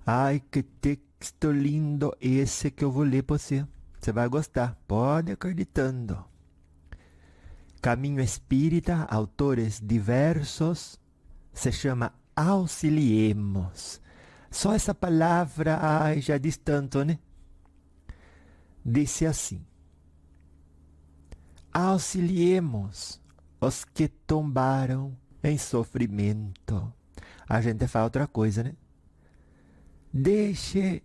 Ai, que texto lindo esse que eu vou ler para você. Você vai gostar, pode acreditando. Caminho Espírita, autores diversos, se chama Auxiliemos. Só essa palavra, ai, já diz tanto, né? Disse assim: auxiliemos os que tombaram em sofrimento. A gente fala outra coisa, né? Deixe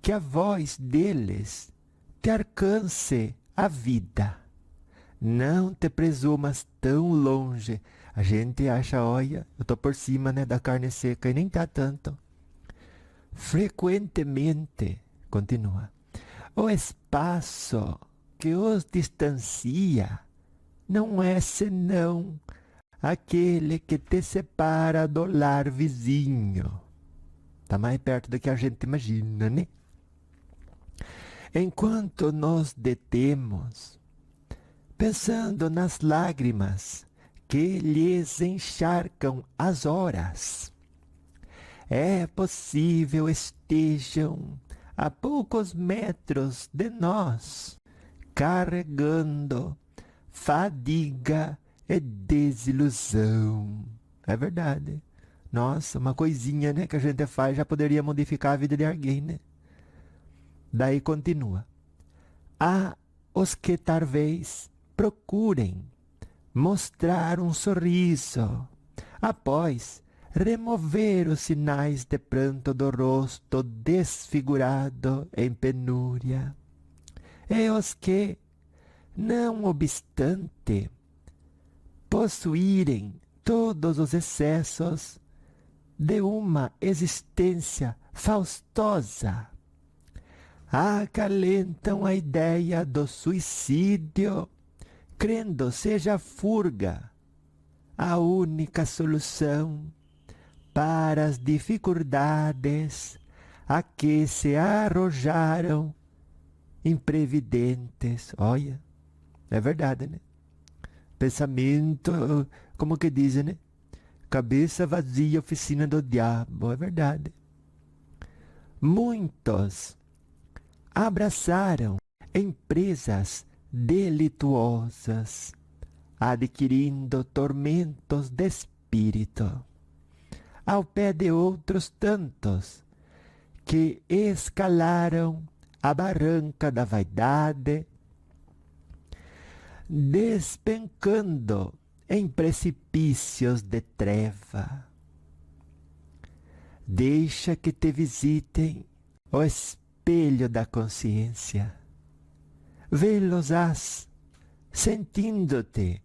que a voz deles te alcance a vida. Não te presumas tão longe. A gente acha, olha, eu tô por cima, né, da carne seca, e nem tá tanto. Frequentemente, continua, o espaço que os distancia não é senão aquele que te separa do lar vizinho. Tá mais perto do que a gente imagina, né? Enquanto nos detemos, pensando nas lágrimas que lhes encharcam as horas, é possível estejam a poucos metros de nós, carregando fadiga e desilusão. É verdade. Nossa, uma coisinha, né, que a gente faz já poderia modificar a vida de alguém, né? Daí continua. Há os que talvez procurem mostrar um sorriso após remover os sinais de pranto do rosto desfigurado em penúria. E os que, não obstante possuírem todos os excessos de uma existência faustosa, acalentam a ideia do suicídio, crendo seja a furga a única solução para as dificuldades a que se arrojaram imprevidentes. Olha, é verdade, né? Pensamento, como que dizem, né? Cabeça vazia, oficina do diabo. É verdade. Muitos abraçaram empresas delituosas, adquirindo tormentos de espírito, ao pé de outros tantos que escalaram a barranca da vaidade, despencando em precipícios de treva. Deixa que te visitem o espelho da consciência. Vê-los-ás sentindo-te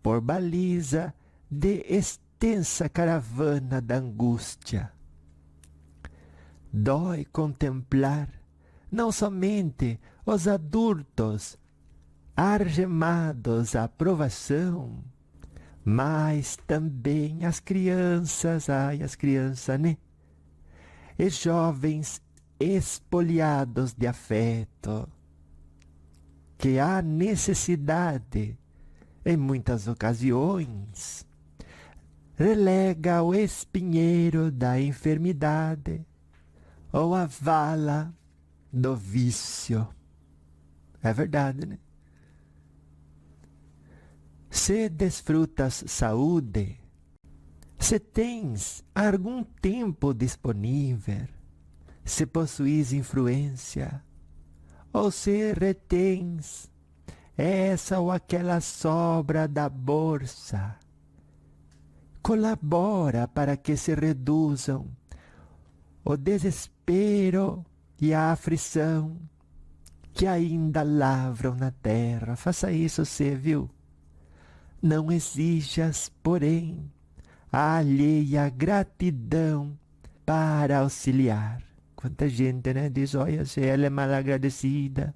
por baliza de extensa caravana da angústia. Dói contemplar não somente os adultos argemados à provação, mas também as crianças, ai, as crianças, né? E jovens espoliados de afeto, que há necessidade, em muitas ocasiões, relega ao espinheiro da enfermidade ou a vala do vício. É verdade, né? Se desfrutas saúde, se tens algum tempo disponível, se possuis influência, ou se retens essa ou aquela sobra da bolsa, colabora para que se reduzam o desespero e a aflição que ainda lavram na terra. Faça isso, você, viu? Não exijas, porém, a alheia gratidão para auxiliar. Quanta gente, né, diz, olha, se ela é mal agradecida,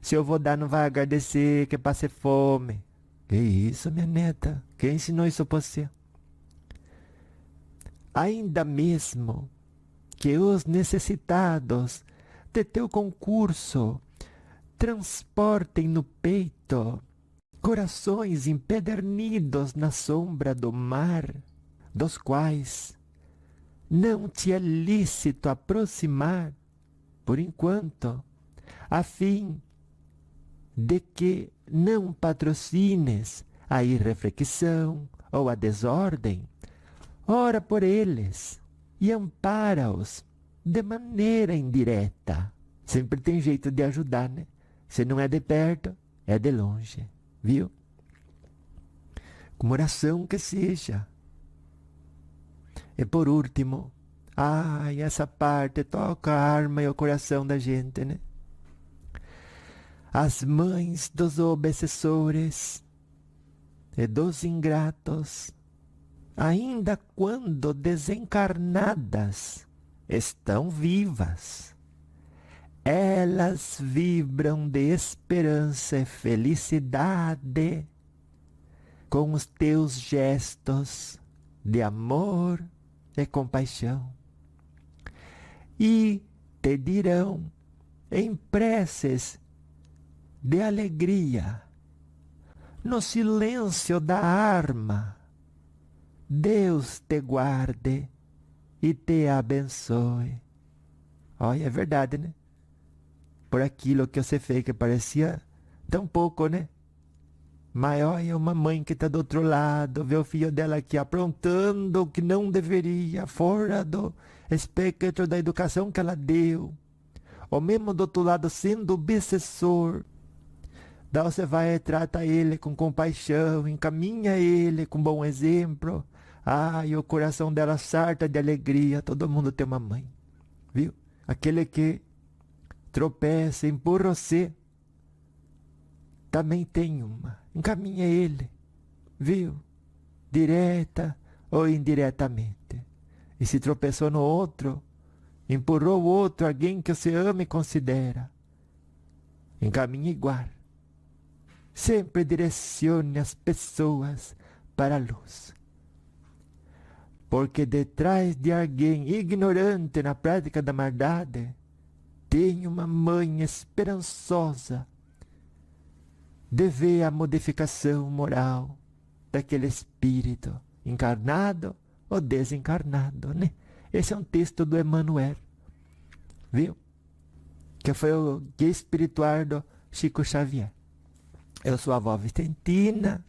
se eu vou dar não vai agradecer, que passe fome. Que isso, minha neta? Quem ensinou isso pra você? Ainda mesmo que os necessitados de teu concurso transportem no peito corações empedernidos na sombra do mar, dos quais não te é lícito aproximar, por enquanto, a fim de que não patrocines a irreflexão ou a desordem, ora por eles e ampara-os de maneira indireta. Sempre tem jeito de ajudar, né? Se não é de perto, é de longe, viu? Com oração que seja. E por último, essa parte toca a alma e o coração da gente, né? As mães dos obsessores e dos ingratos, ainda quando desencarnadas, estão vivas. Elas vibram de esperança e felicidade com os teus gestos de amor e compaixão. E te dirão em preces de alegria, no silêncio da arma, Deus te guarde e te abençoe. Olha, é verdade, né? Por aquilo que você fez que parecia tão pouco, né? Mas olha, uma mãe que está do outro lado, vê o filho dela aqui aprontando o que não deveria, fora do espectro da educação que ela deu. Ou mesmo do outro lado sendo obsessor. Daí você vai e trata ele com compaixão, encaminha ele com bom exemplo. E o coração dela sarta de alegria. Todo mundo tem uma mãe, viu? Aquele que tropeça, empurra você, também tem uma. Encaminha ele, viu? Direta ou indiretamente. E se tropeçou no outro, empurrou o outro, alguém que você ama e considera, encaminha igual. Sempre direcione as pessoas para a luz. Porque detrás de alguém ignorante na prática da maldade, tem uma mãe esperançosa de ver a modificação moral daquele espírito encarnado ou desencarnado, né? Esse é um texto do Emmanuel, viu? Que foi o guia espiritual do Chico Xavier. Eu sou a avó Vicentina,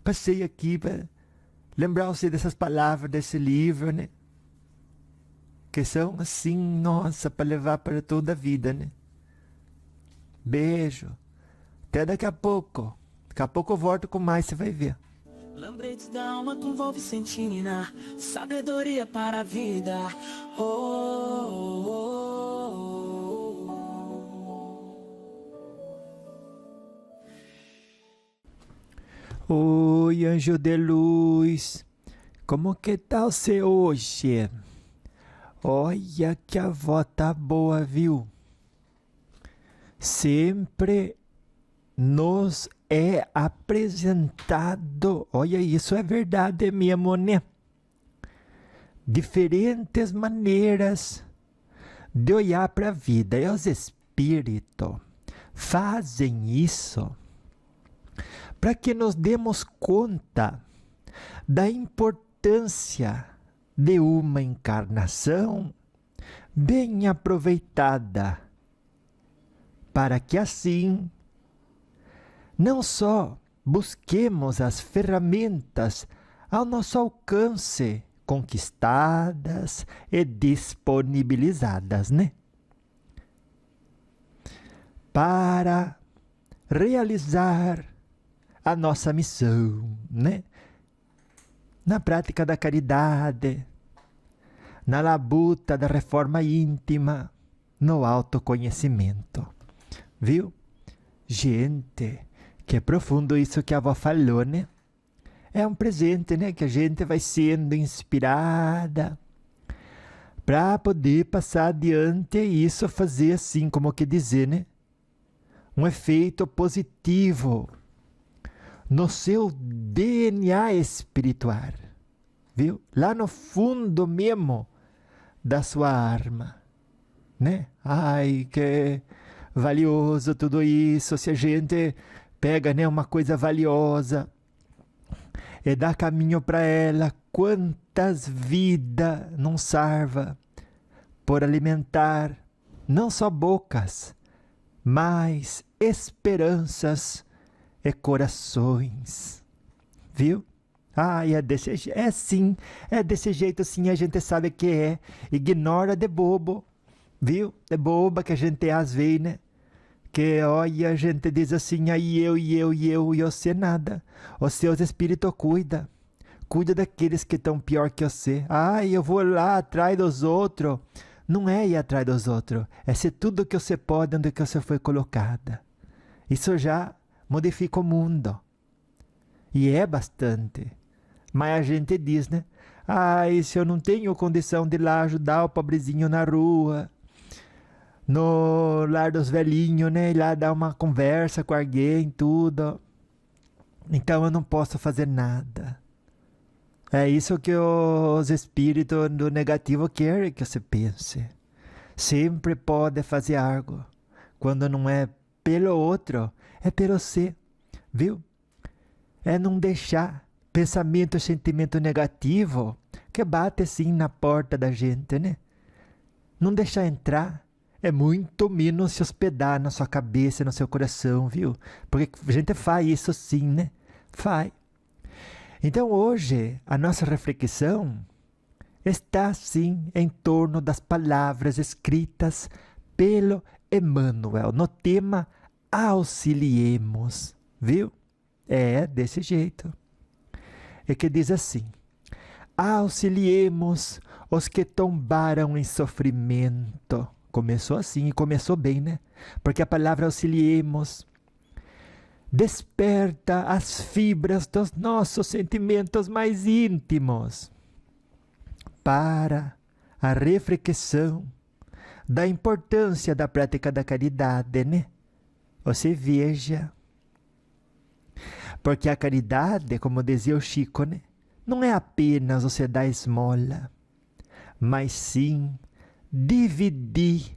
passei aqui para lembrar você dessas palavras desse livro, né? Que são assim, nossa, para levar para toda a vida, né? Beijo. Até daqui a pouco. Daqui a pouco eu volto com mais, você vai ver. Lembretes da alma com vó Vicentina, sabedoria para a vida. Oh, oh, oh, oh. Oi, anjo de luz. Como que tá você hoje? Olha que a avó tá boa, viu? Sempre nos é apresentado, olha, isso é verdade mesmo, né? Diferentes maneiras de olhar para a vida. E os espíritos fazem isso para que nos demos conta da importância de uma encarnação bem aproveitada, para que assim não só busquemos as ferramentas ao nosso alcance, conquistadas e disponibilizadas, né? Para realizar a nossa missão, né? Na prática da caridade, na labuta da reforma íntima, no autoconhecimento. Viu? Gente, que é profundo isso que a avó falou, né? É um presente, né? Que a gente vai sendo inspirada para poder passar adiante e isso fazer assim, como que dizer, né? Um efeito positivo no seu DNA espiritual, viu? Lá no fundo mesmo da sua alma, né? Ai, que valioso tudo isso, se a gente pega, né, uma coisa valiosa e dá caminho para ela, quantas vidas não sarva por alimentar não só bocas, mas esperanças e corações. Viu? É desse jeito. É desse jeito sim, a gente sabe que é. Ignora de bobo. Viu? É boba que a gente é às vezes, né? Que olha, a gente diz assim, aí eu sei nada. Os seus espíritos cuida daqueles que estão pior que você. Eu vou lá atrás dos outros. Não é ir atrás dos outros, é ser tudo que você pode onde que você foi colocada. Isso já modifica o mundo. E é bastante. Mas a gente diz, né? Se eu não tenho condição de ir lá ajudar o pobrezinho na rua, no lar dos velhinhos, né? Ir lá dar uma conversa com alguém, tudo. Então eu não posso fazer nada. É isso que os espíritos do negativo querem que você pense. Sempre pode fazer algo. Quando não é pelo outro, é pelo você. Viu? É não deixar pensamento, sentimento negativo que bate assim na porta da gente, né? Não deixar entrar. É muito menos se hospedar na sua cabeça, no seu coração, viu? Porque a gente faz isso sim, né? Faz. Então hoje a nossa reflexão está sim em torno das palavras escritas pelo Emmanuel no tema auxiliemos, viu? É desse jeito. É que diz assim: auxiliemos os que tombaram em sofrimento. Começou assim e começou bem, né? Porque a palavra auxiliemos desperta as fibras dos nossos sentimentos mais íntimos para a reflexão da importância da prática da caridade, né? Você veja. Porque a caridade, como dizia o Chico, né? Não é apenas você dar esmola, mas sim dividir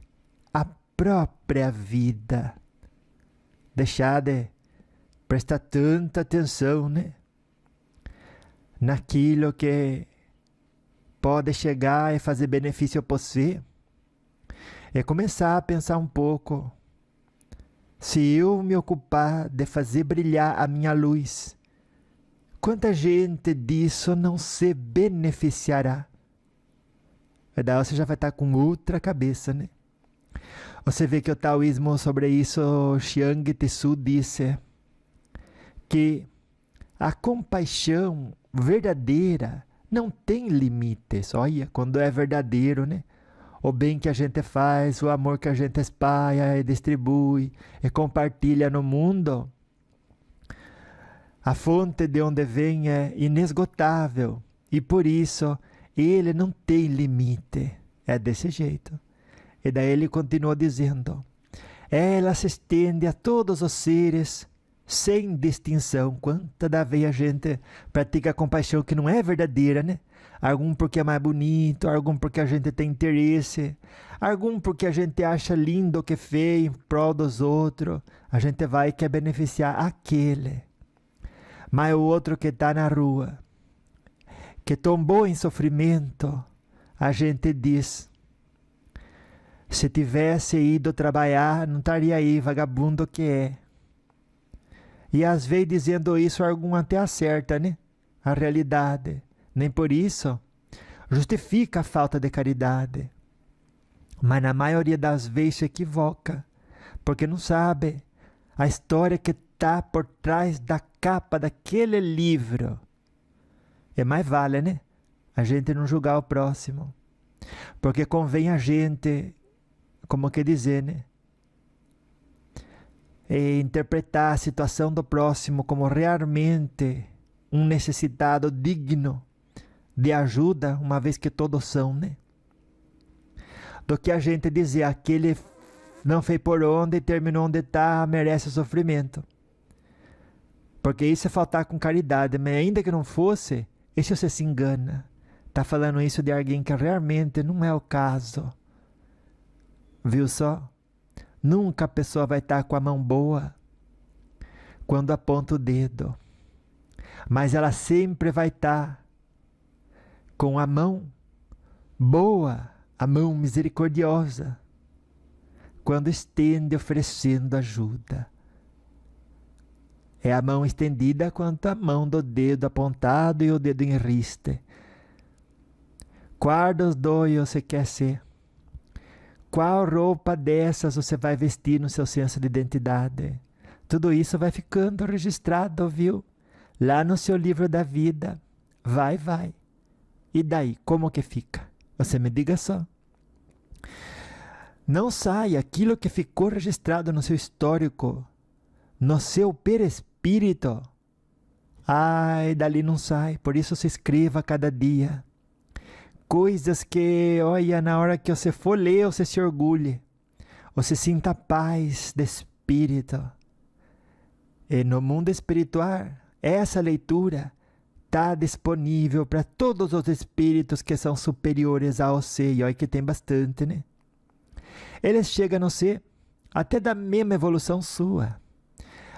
a própria vida. Deixar de prestar tanta atenção, né? Naquilo que pode chegar e fazer benefício para você. É começar a pensar um pouco. Se eu me ocupar de fazer brilhar a minha luz, quanta gente disso não se beneficiará? Daí você já vai estar com outra cabeça, né? Você vê que o taoísmo sobre isso, Chiang Tzu disse que a compaixão verdadeira não tem limites. Olha, quando é verdadeiro, né? O bem que a gente faz, o amor que a gente espalha e distribui e compartilha no mundo, a fonte de onde vem é inesgotável e por isso ele não tem limite. É desse jeito. E daí ele continua dizendo: ela se estende a todos os seres sem distinção. Quanta da vez a gente pratica compaixão que não é verdadeira, né? Algum porque é mais bonito, algum porque a gente tem interesse, algum porque a gente acha lindo o que feio em prol dos outros. A gente vai e quer beneficiar aquele. Mas o outro que está na rua, que tombou em sofrimento, a gente diz: se tivesse ido trabalhar, não estaria aí, vagabundo que é. E às vezes dizendo isso, algum até acerta, né? A realidade. Nem por isso justifica a falta de caridade. Mas na maioria das vezes se equivoca, porque não sabe a história que está por trás da capa daquele livro. É mais vale, né? A gente não julgar o próximo. Porque convém a gente, como que dizer, né? Interpretar a situação do próximo como realmente um necessitado digno de ajuda, uma vez que todos são, né? Do que a gente dizer, aquele não fez por onde e terminou onde está, merece sofrimento. Porque isso é faltar com caridade, mas ainda que não fosse, isso você se engana. Está falando isso de alguém que realmente não é o caso. Viu só? Nunca a pessoa vai estar com a mão boa quando aponta o dedo. Mas ela sempre vai estar com a mão boa, a mão misericordiosa, quando estende oferecendo ajuda. É a mão estendida quanto a mão do dedo apontado e o dedo em riste. Qual dos dois você quer ser? Qual roupa dessas você vai vestir no seu senso de identidade? Tudo isso vai ficando registrado, viu? Lá no seu livro da vida. Vai. E daí, como que fica? Você me diga só. Não sai aquilo que ficou registrado no seu histórico, no seu perispírito. Ai, dali não sai. Por isso se escreva a cada dia. Coisas que, olha, na hora que você for ler, você se orgulhe. Você sinta paz de espírito. E no mundo espiritual, essa leitura está disponível para todos os espíritos que são superiores a você. E olha que tem bastante, né? Eles chegam a você até da mesma evolução sua.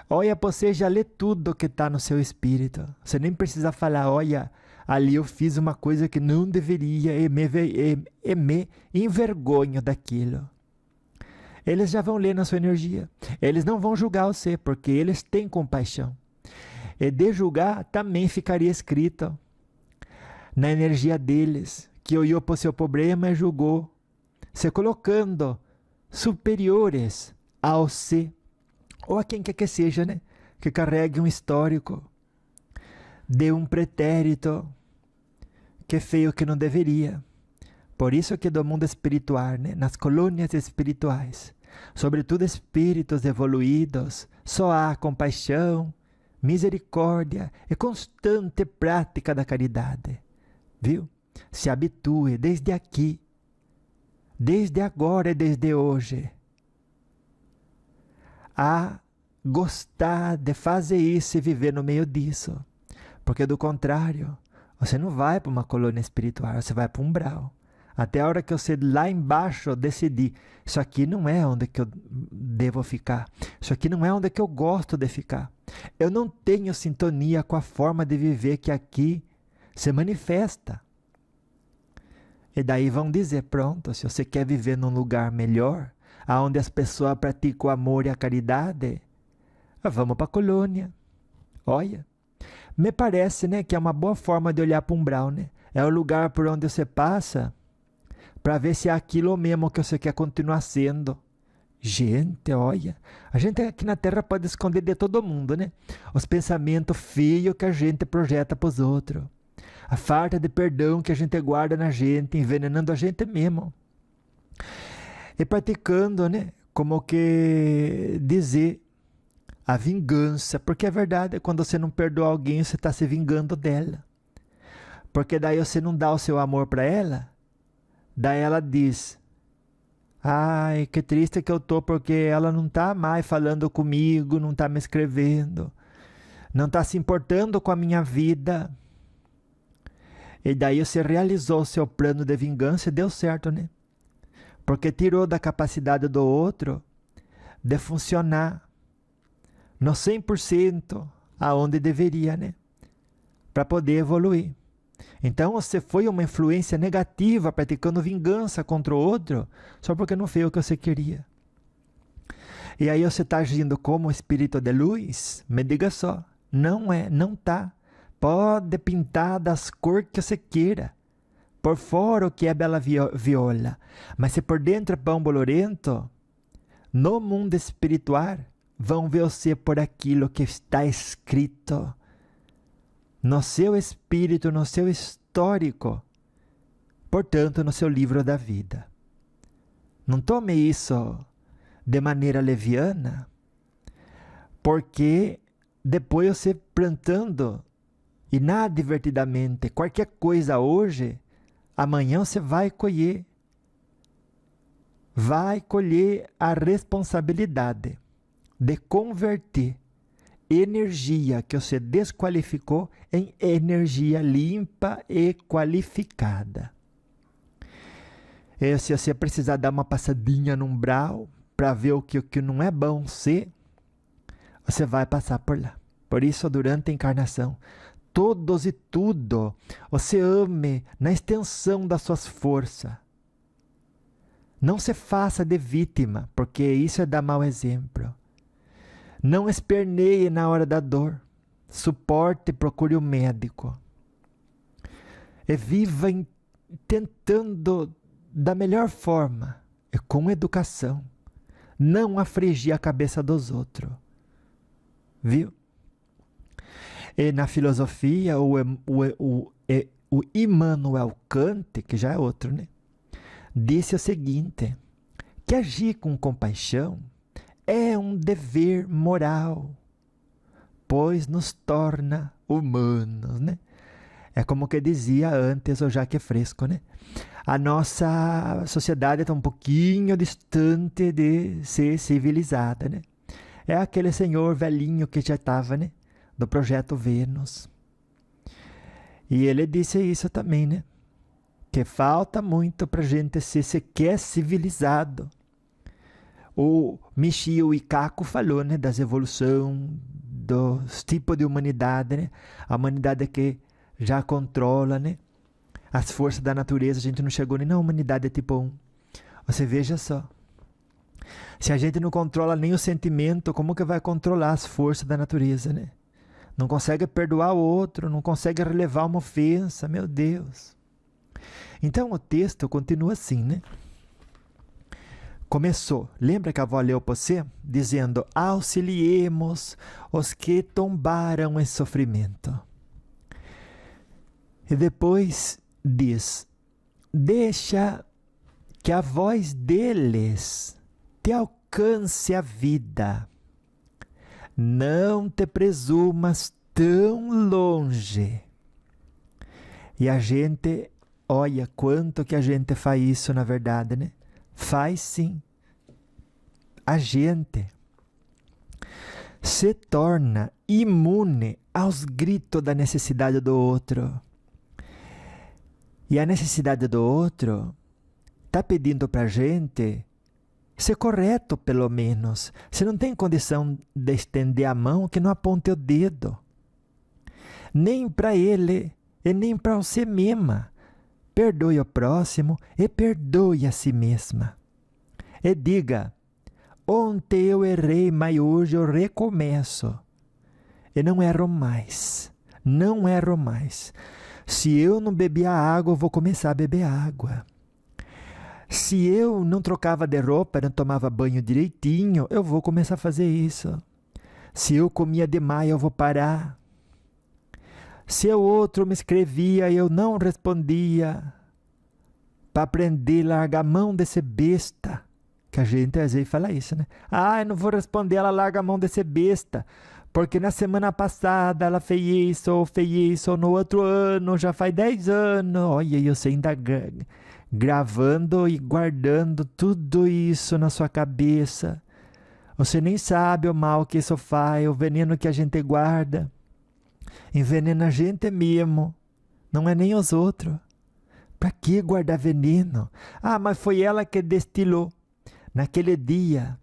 Olha, você já lê tudo que está no seu espírito. Você nem precisa falar, olha, ali eu fiz uma coisa que não deveria e me envergonho daquilo. Eles já vão ler na sua energia. Eles não vão julgar você, porque eles têm compaixão. E de julgar também ficaria escrito na energia deles, que olhou para o seu problema e julgou, se colocando superiores ao ser, ou a quem quer que seja, né? Que carregue um histórico de um pretérito que feio que não deveria. Por isso que do mundo espiritual, né? Nas colônias espirituais, sobretudo espíritos evoluídos, só há compaixão, misericórdia e constante prática da caridade. Viu? Se habitue desde aqui, desde agora e desde hoje, a gostar de fazer isso e viver no meio disso. Porque do contrário, você não vai para uma colônia espiritual, você vai para um umbral. Até a hora que você lá embaixo decidir, isso aqui não é onde que eu devo ficar. Isso aqui não é onde que eu gosto de ficar. Eu não tenho sintonia com a forma de viver que aqui se manifesta. E daí vão dizer, pronto, se você quer viver num lugar melhor, onde as pessoas praticam o amor e a caridade, vamos para a colônia. Olha, me parece, né, que é uma boa forma de olhar para o umbral, né? É o lugar por onde você passa para ver se é aquilo mesmo que você quer continuar sendo. Gente, olha, a gente aqui na Terra pode esconder de todo mundo, né? Os pensamentos feios que a gente projeta para os outros. A falta de perdão que a gente guarda na gente, envenenando a gente mesmo. E praticando, né? Como que dizer a vingança. Porque é verdade, quando você não perdoa alguém, você está se vingando dela. Porque daí você não dá o seu amor para ela. Daí ela diz, ai, que triste que eu tô, porque ela não está mais falando comigo, não está me escrevendo, não está se importando com a minha vida. E daí você realizou o seu plano de vingança e deu certo, né? Porque tirou da capacidade do outro de funcionar no 100% aonde deveria, né? Para poder evoluir. Então você foi uma influência negativa praticando vingança contra o outro só porque não fez o que você queria. E aí você está agindo como espírito de luz? Me diga só, não é, não está. Pode pintar das cores que você queira. Por fora o que é bela viola, mas se por dentro é pão bolorento, no mundo espiritual vão ver você por aquilo que está escrito no seu espírito, no seu histórico, portanto no seu livro da vida. Não tome isso de maneira leviana, porque depois você plantando inadvertidamente qualquer coisa hoje, amanhã você vai colher a responsabilidade de converter energia que você desqualificou em energia limpa e qualificada. E se você precisar dar uma passadinha no umbral para ver o que não é bom ser, você vai passar por lá. Por isso, durante a encarnação, todos e tudo. Você ame na extensão das suas forças. Não se faça de vítima, porque isso é dar mau exemplo. Não esperneie na hora da dor. Suporte e procure o médico. E viva tentando da melhor forma e com educação. Não afligir a cabeça dos outros. Viu? E na filosofia, o Immanuel Kant, que já é outro, né? Disse o seguinte, que agir com compaixão é um dever moral, pois nos torna humanos, né? É como que dizia antes o Jacques Fresco, né? A nossa sociedade está um pouquinho distante de ser civilizada, né? É aquele senhor velhinho que já estava, né? Do projeto Vênus. E ele disse isso também, né? Que falta muito para a gente ser sequer civilizado. O Michio Ikaku falou, né? Das evolução, dos tipos de humanidade, né? A humanidade que já controla, né? As forças da natureza, a gente não chegou nem na humanidade tipo 1. Você veja só. Se a gente não controla nem o sentimento, como que vai controlar as forças da natureza, né? Não consegue perdoar o outro, não consegue relevar uma ofensa, meu Deus. Então o texto continua assim, né? Começou, lembra que a avó leu para você? Dizendo, auxiliemos os que tombaram em sofrimento. E depois diz, deixa que a voz deles te alcance a vida. Não te presumas tão longe. E a gente, olha quanto que a gente faz isso na verdade, né? Faz sim. A gente se torna imune aos gritos da necessidade do outro. E a necessidade do outro está pedindo para a gente ser correto, pelo menos. Se não tem condição de estender a mão, que não aponte o dedo. Nem para ele e nem para você mesma. Perdoe o próximo e perdoe a si mesma. E diga, ontem eu errei, mas hoje eu recomeço. E não erro mais. Não erro mais. Se eu não bebia água, eu vou começar a beber água. Se eu não trocava de roupa, não tomava banho direitinho, eu vou começar a fazer isso. Se eu comia demais, eu vou parar. Se o outro me escrevia e eu não respondia, para aprender a largar a mão desse besta, que a gente às vezes fala isso, né? Ah, eu não vou responder, ela larga a mão desse besta, porque na semana passada ela fez isso, ou no outro ano, já faz 10 anos. Olha, eu sei ainda gravando e guardando tudo isso na sua cabeça. Você nem sabe o mal que isso faz, o veneno que a gente guarda. Envenena a gente mesmo, não é nem os outros. Para que guardar veneno? Ah, mas foi ela que destilou. Naquele dia,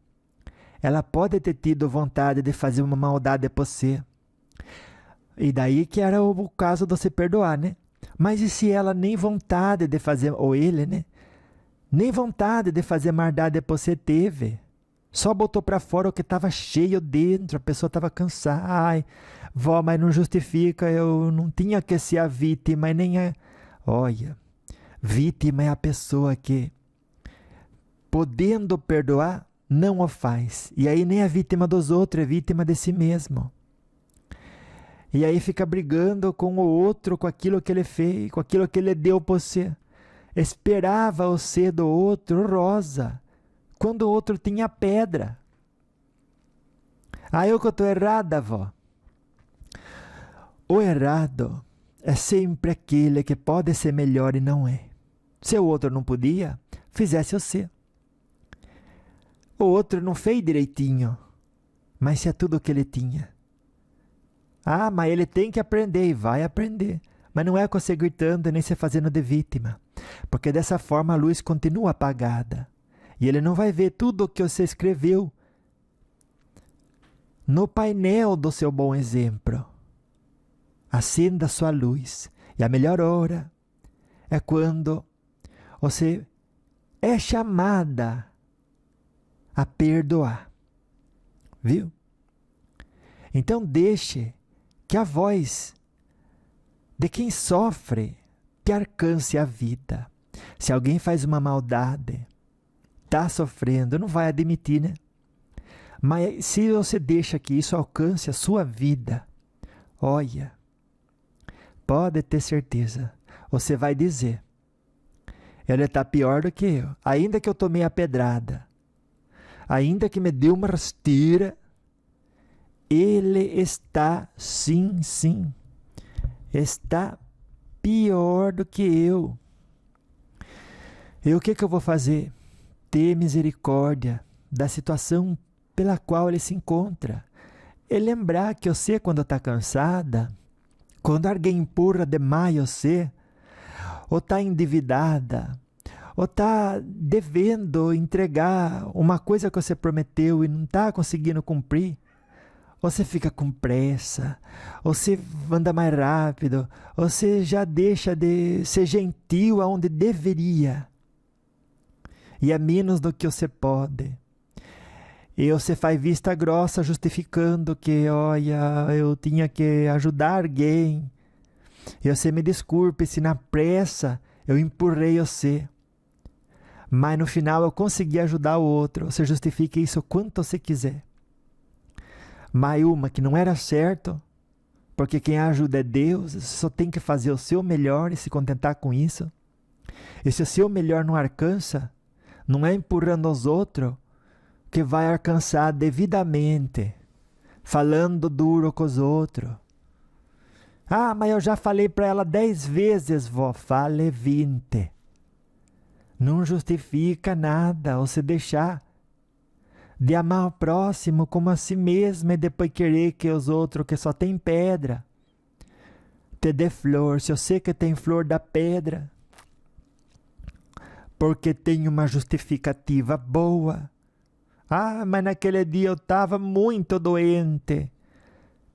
ela pode ter tido vontade de fazer uma maldade por você. E daí que era o caso de você perdoar, né? Mas e se ela nem vontade de fazer, ou ele, né? Nem vontade de fazer maldade por você teve. Só botou para fora o que estava cheio dentro, a pessoa estava cansada. Ai, vó, mas não justifica, eu não tinha que ser a vítima, e nem a... Olha, vítima é a pessoa que, podendo perdoar, não o faz. E aí nem é vítima dos outros, é vítima de si mesmo. E aí fica brigando com o outro, com aquilo que ele fez, com aquilo que ele deu para você. Esperava o ser do outro rosa, quando o outro tinha pedra. Ah, eu que estou errada, vó. O errado é sempre aquele que pode ser melhor e não é. Se o outro não podia, fizesse você. O outro não fez direitinho, mas se é tudo o que ele tinha. Ah, mas ele tem que aprender e vai aprender. Mas não é com você gritando nem se fazendo de vítima. Porque dessa forma a luz continua apagada. E ele não vai ver tudo o que você escreveu no painel do seu bom exemplo. acenda a sua luz. E a melhor hora é quando você é chamada a perdoar. Viu? Então deixe que a voz de quem sofre te alcance a vida. Se alguém faz uma maldade, está sofrendo, não vai admitir, né? Mas se você deixa que isso alcance a sua vida, olha, pode ter certeza, você vai dizer, ele está pior do que eu. Ainda que eu tomei a pedrada, ainda que me deu uma rasteira, ele está, sim, está pior do que eu. E o que eu vou fazer? Ter misericórdia da situação pela qual ele se encontra. E lembrar que você, quando está cansada, quando alguém empurra demais você, ou está endividada, ou está devendo entregar uma coisa que você prometeu e não está conseguindo cumprir, você fica com pressa, você anda mais rápido, você já deixa de ser gentil aonde deveria, e é menos do que você pode. E você faz vista grossa justificando que, olha, eu tinha que ajudar alguém. E você me desculpe se na pressa eu empurrei você. Mas no final eu consegui ajudar o outro. Você justifica isso o quanto você quiser. Mas uma que não era certo, porque quem ajuda é Deus, você só tem que fazer o seu melhor e se contentar com isso. E se o seu melhor não alcança, não é empurrando os outros que vai alcançar devidamente, falando duro com os outros. Ah, mas eu já falei para ela 10 vezes, vó, fale 20. Não justifica nada você deixar de amar o próximo como a si mesmo e depois querer que os outros que só tem pedra te dê flor. Se eu sei que tem flor da pedra, porque tem uma justificativa boa. Ah, mas naquele dia eu estava muito doente.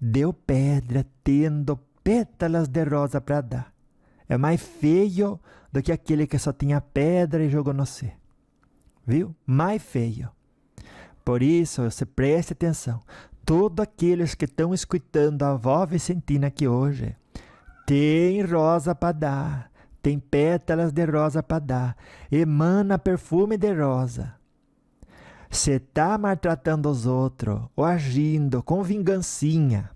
Deu pedra tendo pétalas de rosa para dar. É mais feio do que aquele que só tinha pedra e jogou no você. Viu? Mais feio. Por isso, você preste atenção. Todos aqueles que estão escutando a avó Vicentina aqui hoje, tem rosa para dar. Tem pétalas de rosa para dar. Emana perfume de rosa. Você está maltratando os outros, ou agindo com vingancinha.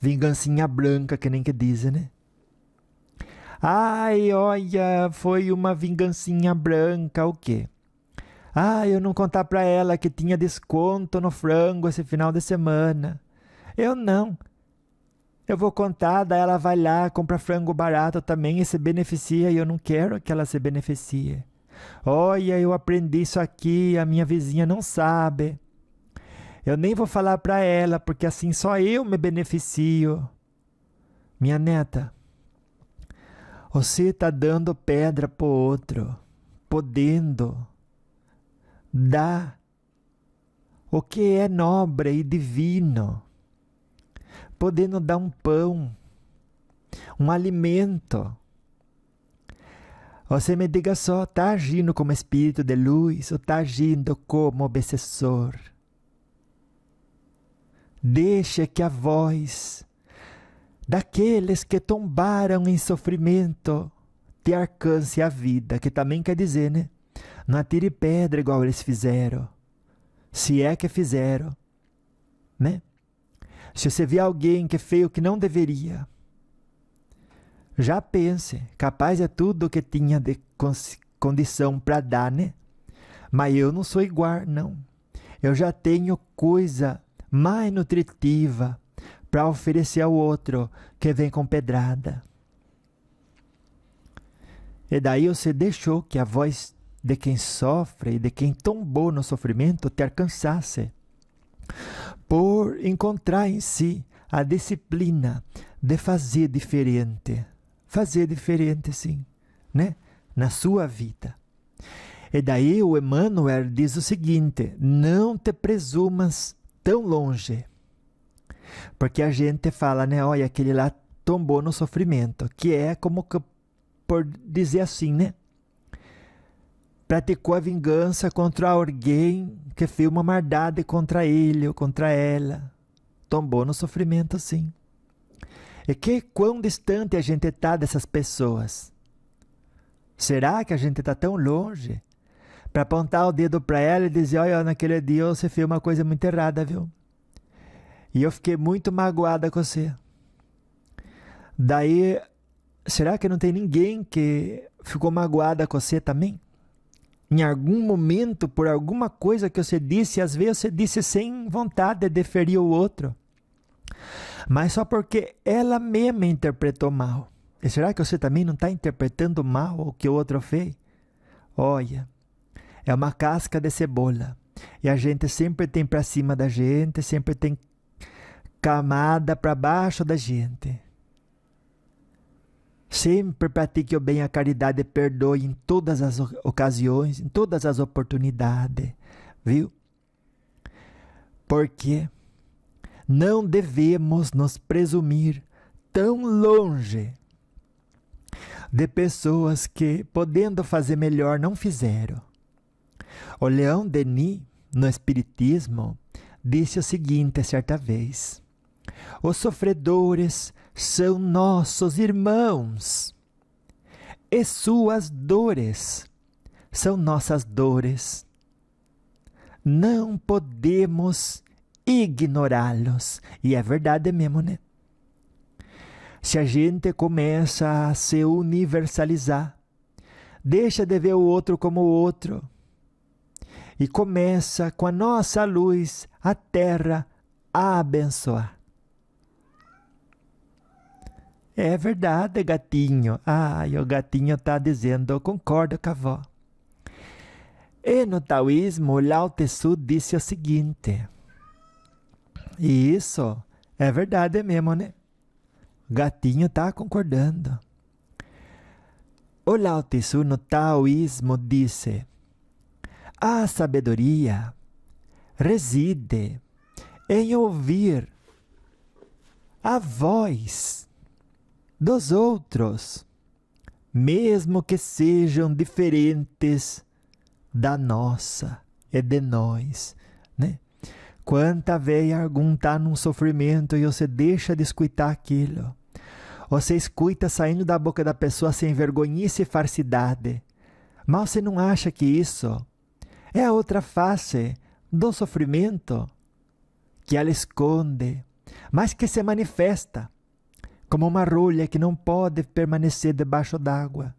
Vingancinha branca, que nem que dizem, né? Ai, olha, foi uma vingancinha branca, o quê? Ah, eu não contar para ela que tinha desconto no frango esse final de semana. Eu não. Eu vou contar, daí ela vai lá, compra frango barato também e se beneficia, e eu não quero que ela se beneficie. Olha, eu aprendi isso aqui, a minha vizinha não sabe. Eu nem vou falar para ela, porque assim só eu me beneficio. Minha neta, você está dando pedra pro outro, podendo dar o que é nobre e divino, podendo dar um pão, um alimento. Você me diga só, está agindo como espírito de luz ou está agindo como obsessor? Deixa que a voz daqueles que tombaram em sofrimento te alcance a vida, que também quer dizer, né? Não atire pedra igual eles fizeram, se é que fizeram, né? Se você vê alguém que fez o que não deveria, já pense, capaz é tudo que tinha de condição para dar, né? Mas eu não sou igual, não. Eu já tenho coisa mais nutritiva para oferecer ao outro que vem com pedrada. E daí você deixou que a voz de quem sofre e de quem tombou no sofrimento te alcançasse, por encontrar em si a disciplina de fazer diferente. Fazer diferente, sim, né? Na sua vida. E daí o Emmanuel diz o seguinte: não te presumas tão longe. Porque a gente fala, né? Olha, aquele lá tombou no sofrimento, que é como que, por dizer assim, né? Praticou a vingança contra alguém que fez uma maldade contra ele ou contra ela. Tombou no sofrimento, sim. E que quão distante a gente está dessas pessoas? Será que a gente está tão longe para apontar o dedo para ela e dizer: olha, naquele dia você fez uma coisa muito errada, viu? E eu fiquei muito magoada com você. Daí, será que não tem ninguém que ficou magoada com você também? Em algum momento, por alguma coisa que você disse, às vezes você disse sem vontade de ferir o outro, mas só porque ela mesma interpretou mal. E será que você também não está interpretando mal o que o outro fez? Olha, é uma casca de cebola. E a gente sempre tem para cima da gente, sempre tem camada para baixo da gente. Sempre pratique o bem, a caridade, perdoe em todas as ocasiões, em todas as oportunidades, viu? Porque não devemos nos presumir tão longe de pessoas que, podendo fazer melhor, não fizeram. O Leão Denis, no Espiritismo, disse o seguinte certa vez: os sofredores são nossos irmãos, e suas dores são nossas dores. Não podemos ignorá-los. E é verdade mesmo, né? Se a gente começa a se universalizar, deixa de ver o outro como o outro, e começa com a nossa luz a terra a abençoar. É verdade, gatinho. E o gatinho está dizendo: eu concordo com a avó. E no taoísmo, Lao Tzu disse o seguinte, e isso é verdade mesmo, né? O gatinho está concordando. O Lao Tzu no taoísmo disse: a sabedoria reside em ouvir a voz dos outros, mesmo que sejam diferentes da nossa e de nós, né? Quanta vez algum está num sofrimento e você deixa de escutar aquilo. Você escuta saindo da boca da pessoa sem vergonhice e falsidade. Mas você não acha que isso é a outra face do sofrimento que ela esconde, mas que se manifesta como uma rolha que não pode permanecer debaixo d'água?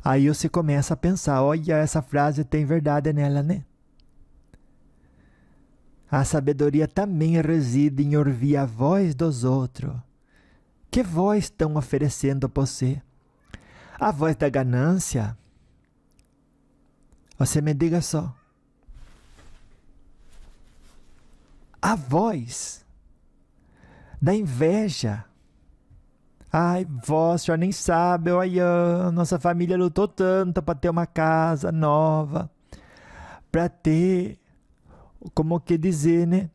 Aí você começa a pensar: olha, essa frase tem verdade nela, né? A sabedoria também reside em ouvir a voz dos outros. Que voz estão oferecendo para você? A voz da ganância? Você me diga só. A voz da inveja? Ai, vó, a senhora nem sabe, olha, nossa família lutou tanto para ter uma casa nova, para ter, como que dizer, né?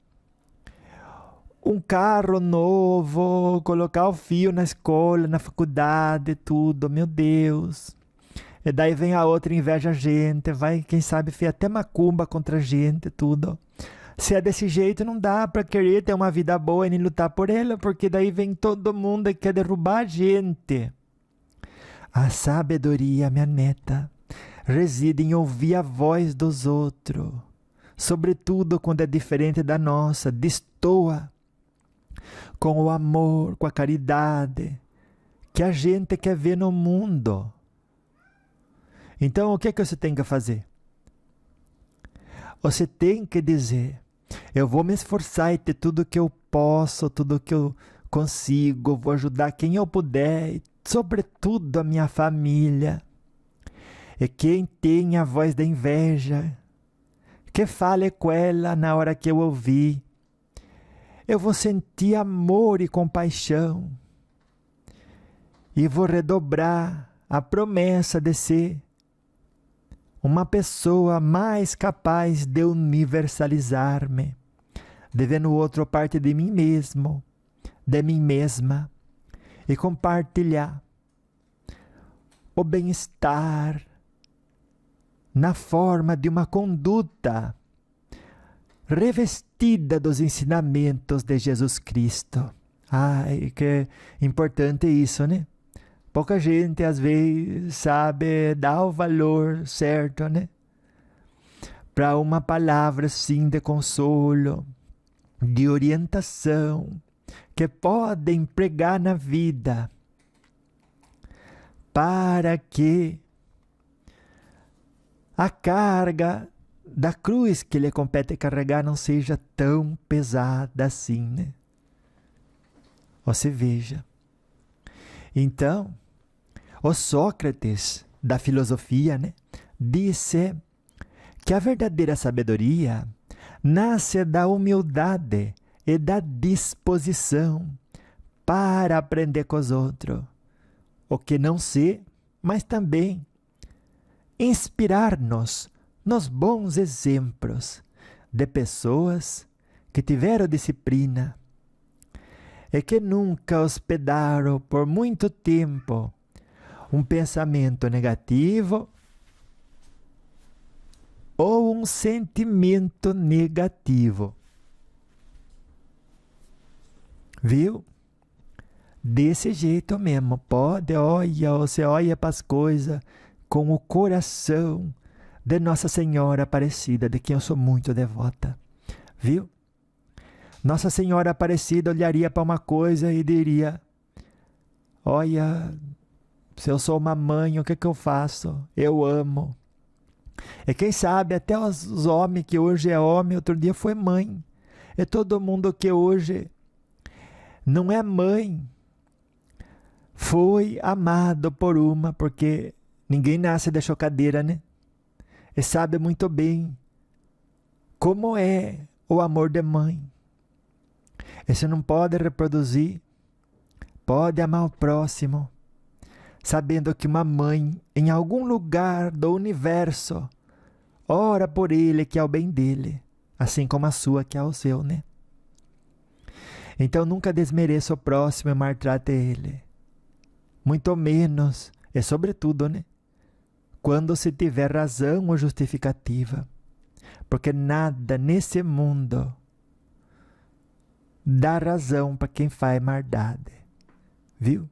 Um carro novo, colocar o filho na escola, na faculdade, tudo, meu Deus. E daí vem a outra, inveja a gente, vai, quem sabe, fez até macumba contra a gente, tudo. Se é desse jeito, não dá para querer ter uma vida boa e nem lutar por ela, porque daí vem todo mundo e quer derrubar a gente. A sabedoria, minha neta, reside em ouvir a voz dos outros, sobretudo quando é diferente da nossa. Destoa com o amor, com a caridade que a gente quer ver no mundo. Então, o que é que você tem que fazer? Você tem que dizer: eu vou me esforçar e ter tudo que eu posso, tudo que eu consigo, vou ajudar quem eu puder, e sobretudo a minha família. E quem tem a voz da inveja, que fale com ela na hora que eu ouvir. Eu vou sentir amor e compaixão. E vou redobrar a promessa de ser uma pessoa mais capaz de universalizar-me, devendo o outro parte de mim mesmo, de mim mesma, e compartilhar o bem-estar na forma de uma conduta revestida dos ensinamentos de Jesus Cristo. Ai, que importante isso, né? Pouca gente, às vezes, sabe dar o valor certo, né? Para uma palavra, sim, de consolo, de orientação, que pode empregar na vida, para que a carga da cruz que lhe compete carregar não seja tão pesada assim, né? Você veja. Então, o Sócrates da filosofia, né, disse que a verdadeira sabedoria nasce da humildade e da disposição para aprender com os outros, o que não sei, mas também inspirar-nos nos bons exemplos de pessoas que tiveram disciplina e que nunca hospedaram por muito tempo um pensamento negativo ou um sentimento negativo. Viu? Desse jeito mesmo. Pode, olha, você olha para as coisas com o coração de Nossa Senhora Aparecida, de quem eu sou muito devota. Viu? Nossa Senhora Aparecida olharia para uma coisa e diria: olha, se eu sou uma mãe, o que eu faço? Eu amo. E quem sabe até os homens que hoje é homem, outro dia foi mãe. E todo mundo que hoje não é mãe foi amado por uma, porque ninguém nasce da chocadeira, né? E sabe muito bem como é o amor de mãe. E você não pode reproduzir, pode amar o próximo, sabendo que uma mãe em algum lugar do universo ora por ele que é o bem dele, assim como a sua que é o seu, né? Então nunca desmereça o próximo e maltrate ele. Muito menos, e sobretudo, né, quando se tiver razão ou justificativa. Porque nada nesse mundo dá razão para quem faz maldade. Viu?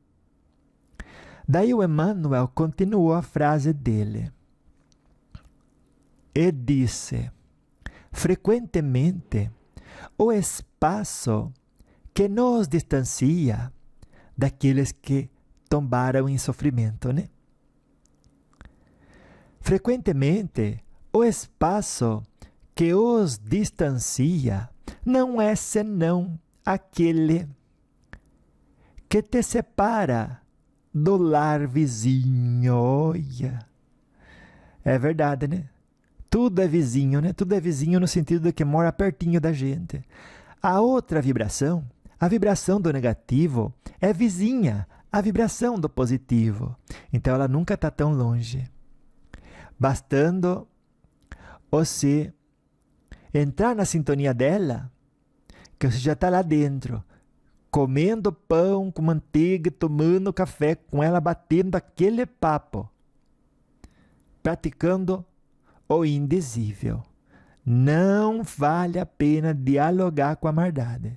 Daí o Emmanuel continuou a frase dele. E disse: frequentemente o espaço que nos distancia daqueles que tombaram em sofrimento, né? Frequentemente, o espaço que os distancia não é senão aquele que te separa do lar vizinho. Olha, é verdade, né? Tudo é vizinho, né? Tudo é vizinho no sentido de que mora pertinho da gente. A outra vibração, a vibração do negativo, é vizinha à vibração do positivo. Então ela nunca está tão longe. Bastando você entrar na sintonia dela, que você já está lá dentro, comendo pão com manteiga, tomando café com ela, batendo aquele papo, praticando o indizível. Não vale a pena dialogar com a maldade.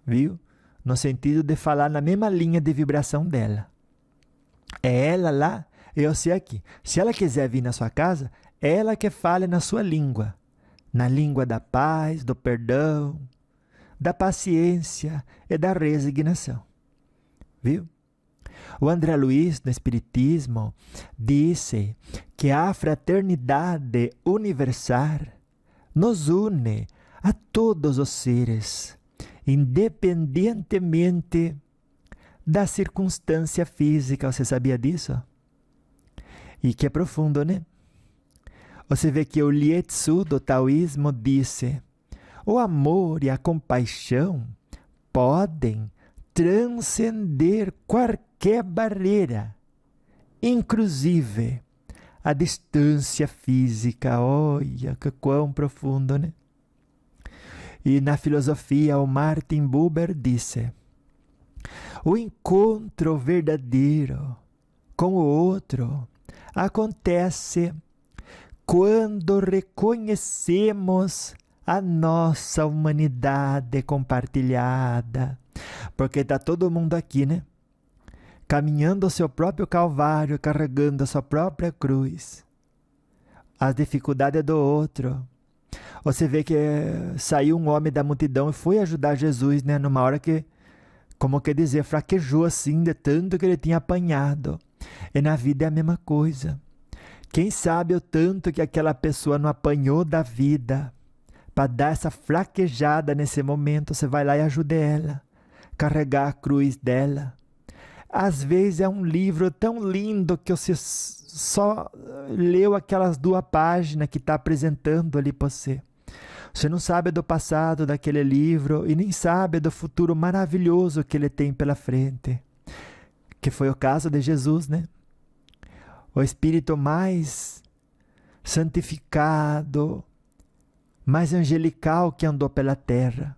Viu? No sentido de falar na mesma linha de vibração dela. É ela lá, eu sei aqui. Se ela quiser vir na sua casa, é ela que fale na sua língua. Na língua da paz, do perdão, da paciência e da resignação. Viu? O André Luiz, no Espiritismo, disse que a fraternidade universal nos une a todos os seres, independentemente da circunstância física. Você sabia disso? E que é profundo, né? Você vê que o Lietsu do taoísmo disse: o amor e a compaixão podem transcender qualquer barreira, inclusive a distância física. Olha, que quão profundo, né? E na filosofia, o Martin Buber disse: o encontro verdadeiro com o outro acontece quando reconhecemos a nossa humanidade compartilhada. Porque está todo mundo aqui, né? Caminhando o seu próprio calvário, carregando a sua própria cruz. As dificuldades do outro. Você vê que saiu um homem da multidão e foi ajudar Jesus, né? Numa hora que, como quer dizer, fraquejou assim, de tanto que ele tinha apanhado. E na vida é a mesma coisa. Quem sabe o tanto que aquela pessoa não apanhou da vida, para dar essa fraquejada nesse momento, você vai lá e ajuda ela, carregar a cruz dela. Às vezes é um livro tão lindo que você só leu aquelas 2 páginas que está apresentando ali para você. Você não sabe do passado daquele livro e nem sabe do futuro maravilhoso que ele tem pela frente. Que foi o caso de Jesus, né? O Espírito mais santificado, mais angelical que andou pela terra.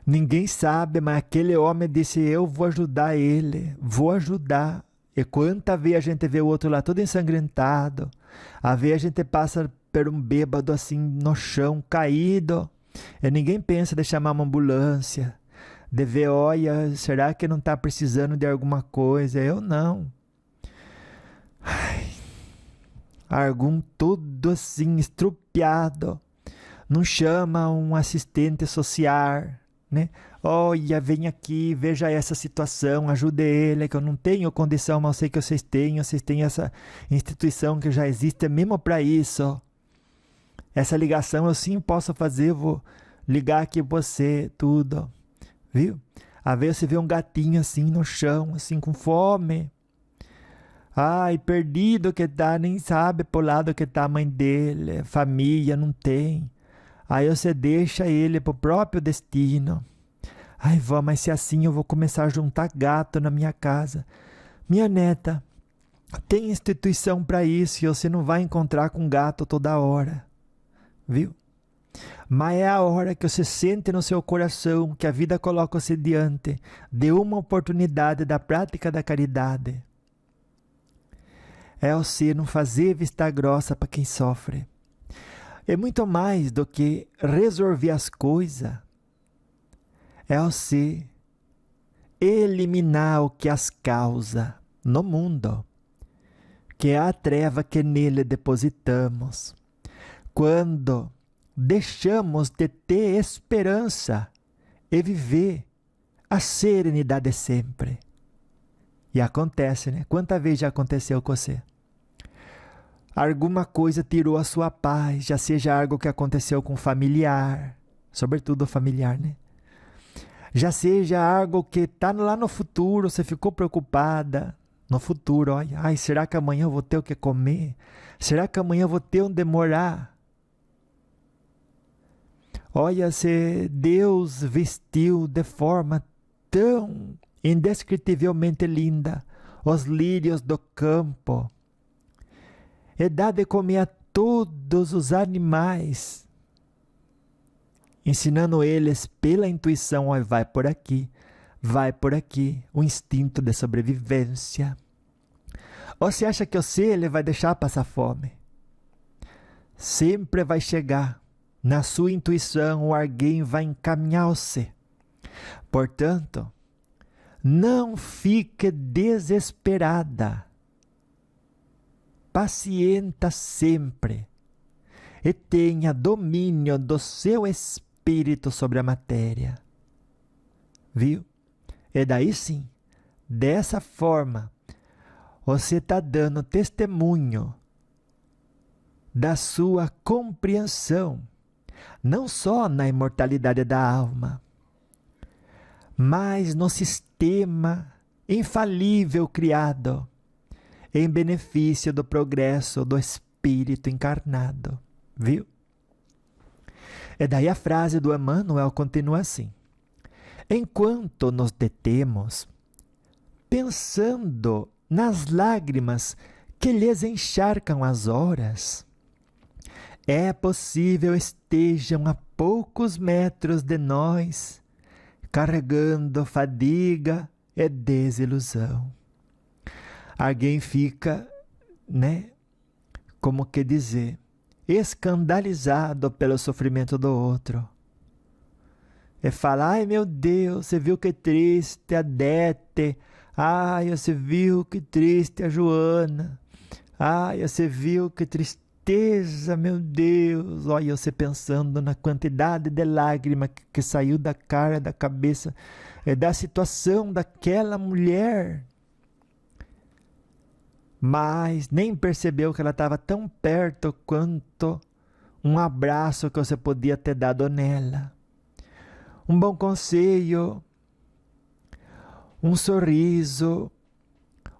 Ninguém sabe, mas aquele homem disse: eu vou ajudar ele, vou ajudar. E quanta vez a gente vê o outro lá todo ensanguentado, a vez a gente passa por um bêbado assim no chão, caído, e ninguém pensa de chamar uma ambulância, de ver, olha, será que não está precisando de alguma coisa? Eu não. Algum todo assim estrupiado, não chama um assistente social, né? Olha, vem aqui, veja essa situação, ajude ele, que eu não tenho condição, mas eu sei que vocês têm essa instituição que já existe mesmo para isso. Essa ligação eu sim posso fazer, vou ligar aqui você, tudo, viu? Às vezes você vê um gatinho assim no chão, assim com fome. Ai, perdido que tá, nem sabe pro lado que tá a mãe dele, família, não tem. Aí você deixa ele pro próprio destino. Ai, vó, mas se assim eu vou começar a juntar gato na minha casa. Minha neta, tem instituição para isso e você não vai encontrar com gato toda hora. Viu? Mas é a hora que você sente no seu coração que a vida coloca você diante de uma oportunidade da prática da caridade. É você não fazer vista grossa para quem sofre. É muito mais do que resolver as coisas. É você eliminar o que as causa no mundo, que é a treva que nele depositamos. Quando deixamos de ter esperança e viver a serenidade sempre. E acontece, né? Quanta vez já aconteceu com você? Alguma coisa tirou a sua paz, já seja algo que aconteceu com familiar, sobretudo familiar, né? Já seja algo que está lá no futuro, você ficou preocupada. No futuro, olha, ai, será que amanhã eu vou ter o que comer? Será que amanhã eu vou ter onde morar? Olha, se Deus vestiu de forma tão indescritivelmente linda os lírios do campo, e dá de comer a todos os animais, ensinando eles pela intuição, ó, vai por aqui, o instinto de sobrevivência. Ou você acha que ele vai deixar passar fome? Sempre vai chegar, na sua intuição, alguém vai encaminhar você. Portanto, não fique desesperada. Pacienta sempre e tenha domínio do seu espírito sobre a matéria. Viu? E daí sim, dessa forma, você está dando testemunho da sua compreensão, não só na imortalidade da alma, mas no sistema infalível criado em benefício do progresso do espírito encarnado, viu? E daí a frase do Emmanuel continua assim: enquanto nos detemos, pensando nas lágrimas que lhes encharcam as horas, é possível estejam a poucos metros de nós, carregando fadiga e desilusão. Alguém fica, como que dizer, escandalizado pelo sofrimento do outro. E fala, ai meu Deus, você viu que triste a Dete, ai você viu que triste a Joana, ai você viu que tristeza, meu Deus. Olha você pensando na quantidade de lágrima que saiu da cara, da cabeça, da situação daquela mulher. Mas nem percebeu que ela estava tão perto quanto um abraço que você podia ter dado nela. Um bom conselho, um sorriso,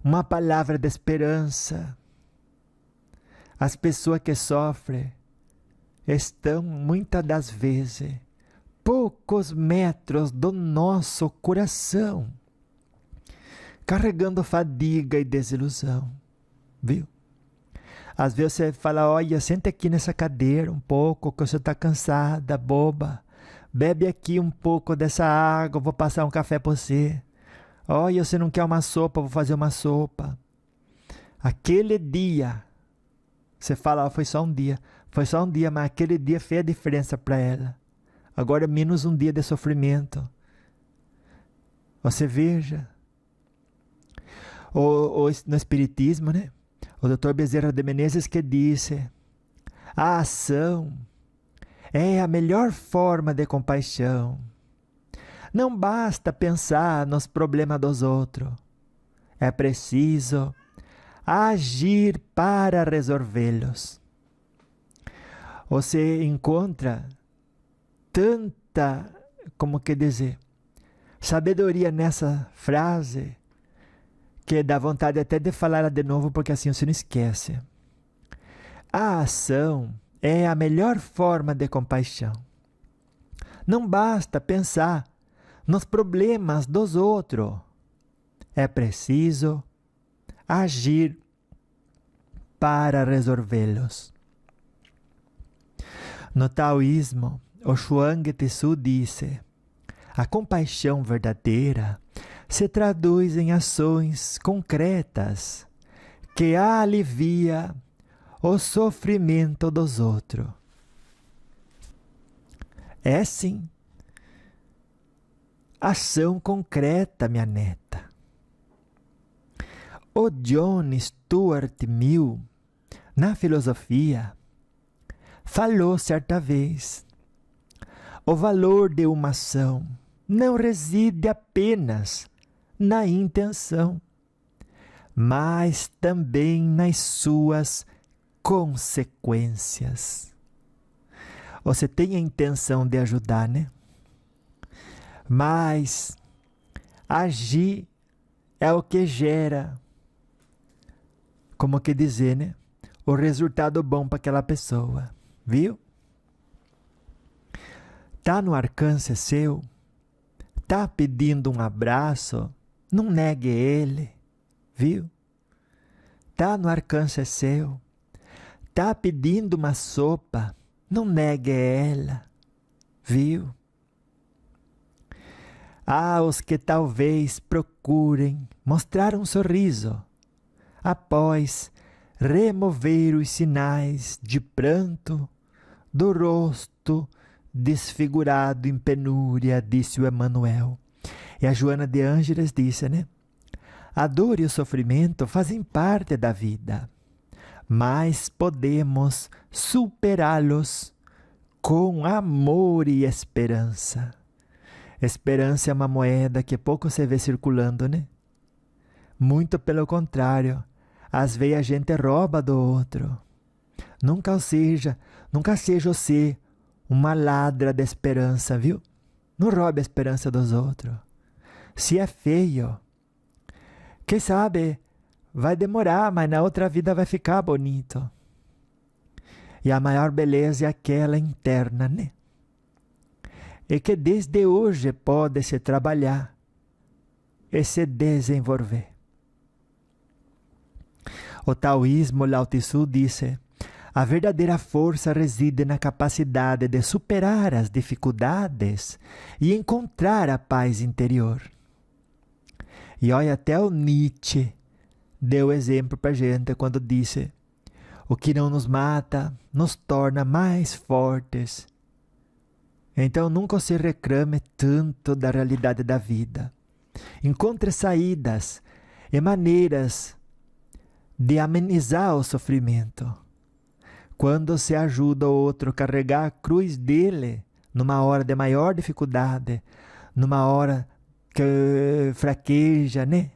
uma palavra de esperança. As pessoas que sofrem estão, muitas das vezes, poucos metros do nosso coração, carregando fadiga e desilusão, viu? Às vezes você fala, olha, senta aqui nessa cadeira um pouco, que você está cansada, boba. Bebe aqui um pouco dessa água, vou passar um café para você. Olha, você não quer uma sopa, vou fazer uma sopa. Aquele dia, você fala, foi só um dia. Foi só um dia, mas aquele dia fez a diferença para ela. Agora menos um dia de sofrimento. Você veja. No Espiritismo, o Dr. Bezerra de Menezes que disse, a ação é a melhor forma de compaixão. Não basta pensar nos problemas dos outros. É preciso agir para resolvê-los. Você encontra tanta, como que dizer, sabedoria nessa frase, que dá vontade até de falar ela de novo, porque assim você não esquece. A ação é a melhor forma de compaixão. Não basta pensar nos problemas dos outros. É preciso agir para resolvê-los. No taoísmo, o Chuang Tzu disse, a compaixão verdadeira se traduz em ações concretas que alivia o sofrimento dos outros. É sim, ação concreta, minha neta. O John Stuart Mill, na filosofia, falou certa vez, o valor de uma ação não reside apenas na intenção, mas também nas suas consequências. Você tem a intenção de ajudar, Mas agir é o que gera, como que dizer, o resultado bom para aquela pessoa, viu? Tá no alcance seu, tá pedindo um abraço, não negue ele, viu? Tá no alcance seu, tá pedindo uma sopa, não negue ela, viu? Há os que talvez procurem mostrar um sorriso, após remover os sinais de pranto do rosto desfigurado em penúria, disse o Emmanuel. E a Joana de Ângeles disse, a dor e o sofrimento fazem parte da vida, mas podemos superá-los com amor e esperança. Esperança é uma moeda que pouco se vê circulando, Muito pelo contrário, às vezes a gente rouba do outro. Nunca seja você uma ladra de esperança, viu? Não roube a esperança dos outros. Se é feio, quem sabe vai demorar, mas na outra vida vai ficar bonito. E a maior beleza é aquela interna, E que desde hoje pode se trabalhar e se desenvolver. O taoísmo, Lao Tzu disse, A verdadeira força reside na capacidade de superar as dificuldades e encontrar a paz interior. E olha, até o Nietzsche deu exemplo para a gente quando disse: o que não nos mata nos torna mais fortes. Então nunca se reclame tanto da realidade da vida. Encontre saídas e maneiras de amenizar o sofrimento. Quando se ajuda o outro a carregar a cruz dele, numa hora de maior dificuldade, numa hora que fraqueja, né?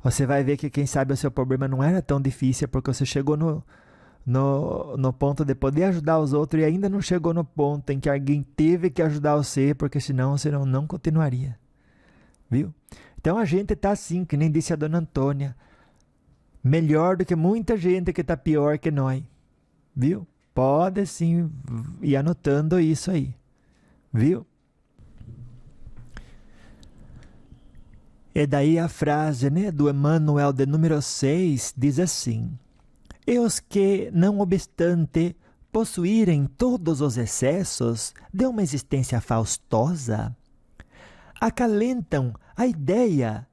Você vai ver que quem sabe o seu problema não era tão difícil, porque você chegou no ponto de poder ajudar os outros e ainda não chegou no ponto em que alguém teve que ajudar você, porque senão você não continuaria. Viu? Então a gente está assim, que nem disse a dona Antônia, melhor do que muita gente que está pior que nós. Viu? Pode sim ir anotando isso aí. Viu? E daí a frase, né, do Emmanuel de número 6 diz assim: e os que, não obstante possuírem todos os excessos de uma existência faustosa, acalentam a ideia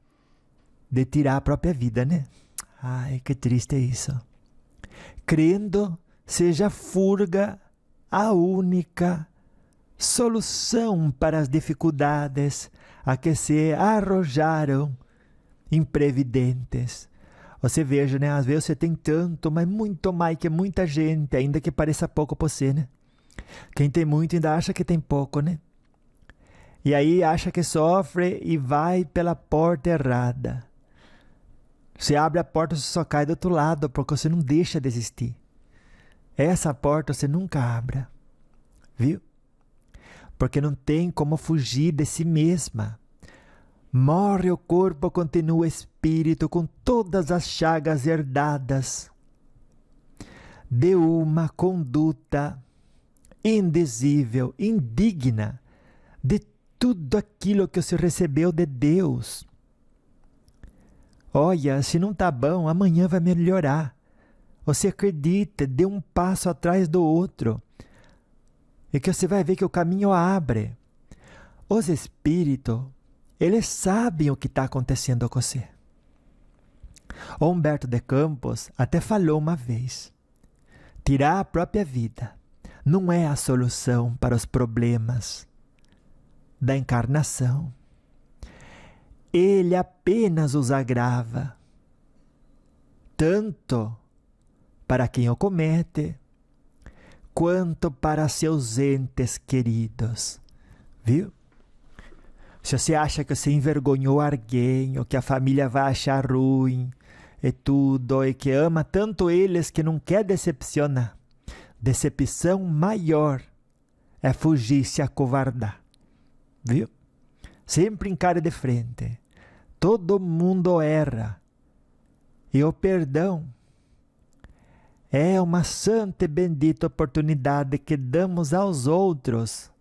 de tirar a própria vida, né? Ai, que triste é isso. Crendo seja furga a única solução para as dificuldades a que se arrojaram imprevidentes. Você veja, né? Às vezes você tem tanto, mas muito mais que muita gente, ainda que pareça pouco para você, né? Quem tem muito ainda acha que tem pouco, né? E aí acha que sofre e vai pela porta errada. Você abre a porta, você só cai do outro lado, porque você não deixa de existir. Essa porta você nunca abra, viu? Porque não tem como fugir de si mesma. Morre o corpo, continua o espírito com todas as chagas herdadas de uma conduta indizível, indigna de tudo aquilo que você recebeu de Deus. Olha, se não está bom, amanhã vai melhorar. Você acredita, dê um passo atrás do outro. E que você vai ver que o caminho abre. Os espíritos, eles sabem o que está acontecendo com você. O Humberto de Campos até falou uma vez: tirar a própria vida não é a solução para os problemas da encarnação. Ele apenas os agrava, tanto para quem o comete, quanto para seus entes queridos, viu? Se você acha que você envergonhou alguém, ou que a família vai achar ruim, e tudo, e que ama tanto eles que não quer decepcionar, decepção maior é fugir, se acovardar, viu? Sempre encare de frente. Todo mundo erra. E o perdão é uma santa e bendita oportunidade que damos aos outros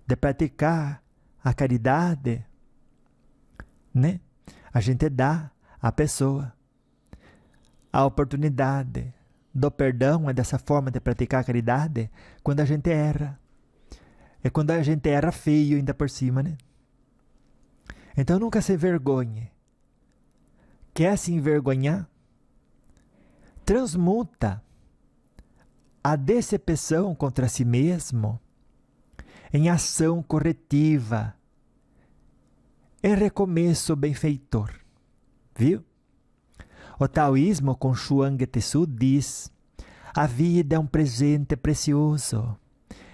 de praticar a caridade, né? A gente dá à pessoa a oportunidade do perdão, é dessa forma de praticar a caridade, quando a gente erra. É quando a gente erra feio ainda por cima, né? Então nunca se envergonhe. Quer se envergonhar? Transmuta a decepção contra si mesmo em ação corretiva, em recomeço benfeitor. Viu? O taoísmo com Chuang Tzu diz: a vida é um presente precioso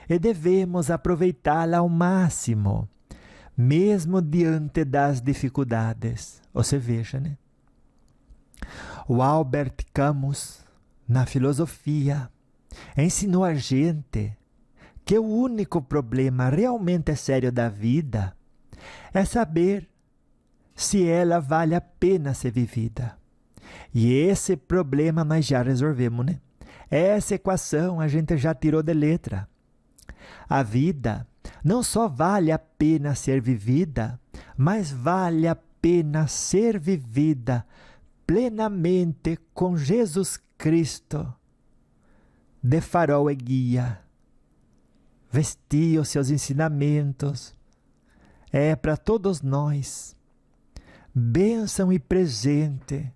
e devemos aproveitá-la ao máximo, mesmo diante das dificuldades. Você veja, né? O Albert Camus, na filosofia, ensinou a gente que o único problema realmente sério da vida é saber se ela vale a pena ser vivida. E esse problema nós já resolvemos, né? Essa equação a gente já tirou de letra. A vida não só vale a pena ser vivida, mas vale a pena ser vivida plenamente com Jesus Cristo de farol e guia. Vestir os seus ensinamentos é para todos nós bênção e presente.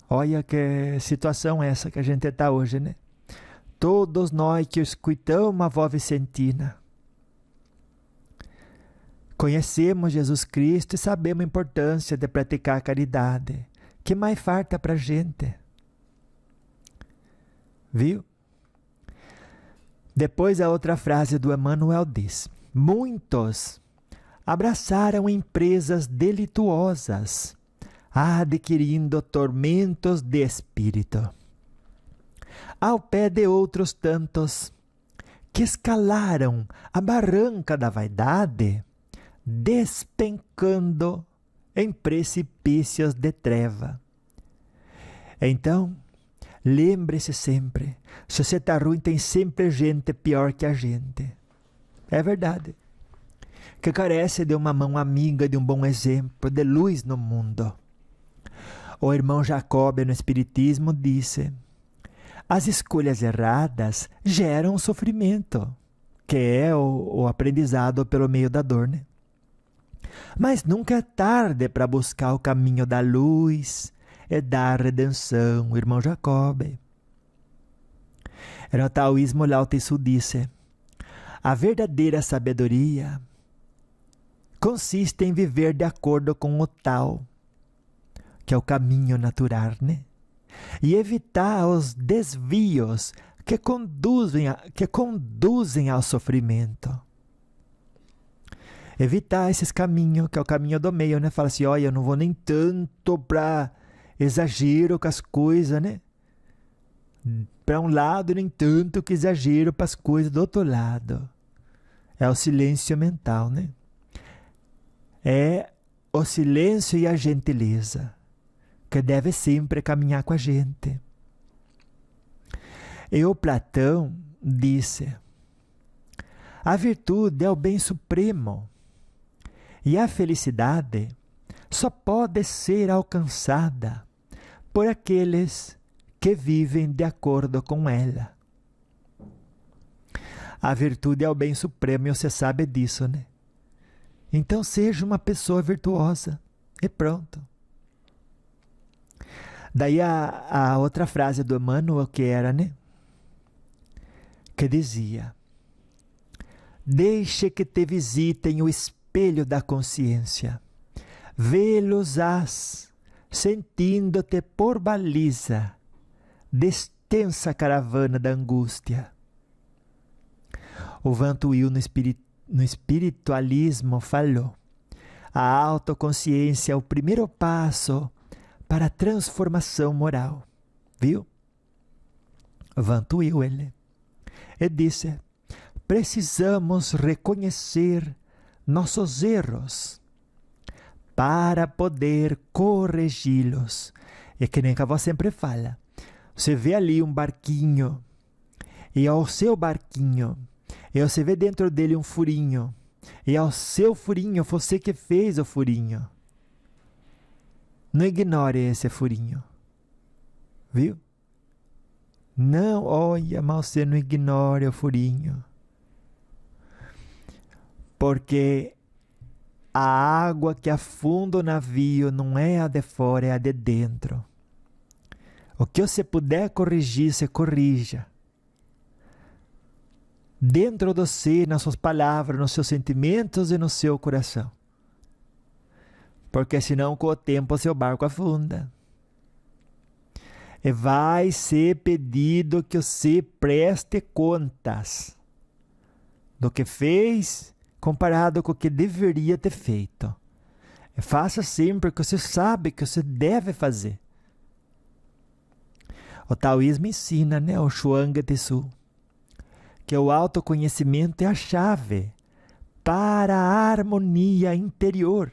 Olha que situação essa que a gente está hoje, né? Todos nós que escutamos a voz vicentina, conhecemos Jesus Cristo e sabemos a importância de praticar a caridade. Que mais falta para a gente? Viu? Depois a outra frase do Emmanuel diz: muitos abraçaram empresas delituosas, adquirindo tormentos de espírito, ao pé de outros tantos que escalaram a barranca da vaidade, despencando em precipícios de treva. Então, lembre-se sempre, se você está ruim, tem sempre gente pior que a gente. É verdade. Que carece de uma mão amiga, de um bom exemplo, de luz no mundo. O irmão Jacob, no Espiritismo, disse: as escolhas erradas geram sofrimento, que é o aprendizado pelo meio da dor, né? Mas nunca é tarde para buscar o caminho da luz e da redenção, o irmão Jacob. No taoísmo, Lao Tzu disse: a verdadeira sabedoria consiste em viver de acordo com o Tao, que é o caminho natural, né? E evitar os desvios que conduzem ao sofrimento. Evitar esses caminhos, que é o caminho do meio, né? Fala assim: olha, eu não vou nem tanto para exagero com as coisas, né? Para um lado, nem tanto que exagero para as coisas do outro lado. É o silêncio mental, né? É o silêncio e a gentileza que deve sempre caminhar com a gente. E o Platão disse: a virtude é o bem supremo e a felicidade só pode ser alcançada por aqueles que vivem de acordo com ela. A virtude é o bem supremo e você sabe disso, né? Então seja uma pessoa virtuosa e pronto. Daí a outra frase do Emmanuel, que era, né? Que dizia: deixe que te visitem o espelho da consciência, vê-los-ás, sentindo-te por baliza de extensa caravana da angústia. O Vantuil, no espiritualismo, falou: a autoconsciência é o primeiro passo para a transformação moral. Viu? Vantuil, ele disse: precisamos reconhecer nossos erros para poder corrigi-los. É que nem que a avó sempre fala. Você vê ali um barquinho, e ao seu barquinho, e você vê dentro dele um furinho, e ao seu furinho, você que fez o furinho. Não ignore esse furinho. Viu? Não, olha, mas você não ignore o furinho. Porque a água que afunda o navio não é a de fora, é a de dentro. O que você puder corrigir, você corrija. Dentro de você, nas suas palavras, nos seus sentimentos e no seu coração. Porque senão, com o tempo, seu barco afunda. E vai ser pedido que você preste contas do que fez comparado com o que deveria ter feito. E faça sempre o que você sabe que você deve fazer. O taoísmo ensina, né, o Zhuang Tzu, que o autoconhecimento é a chave para a harmonia interior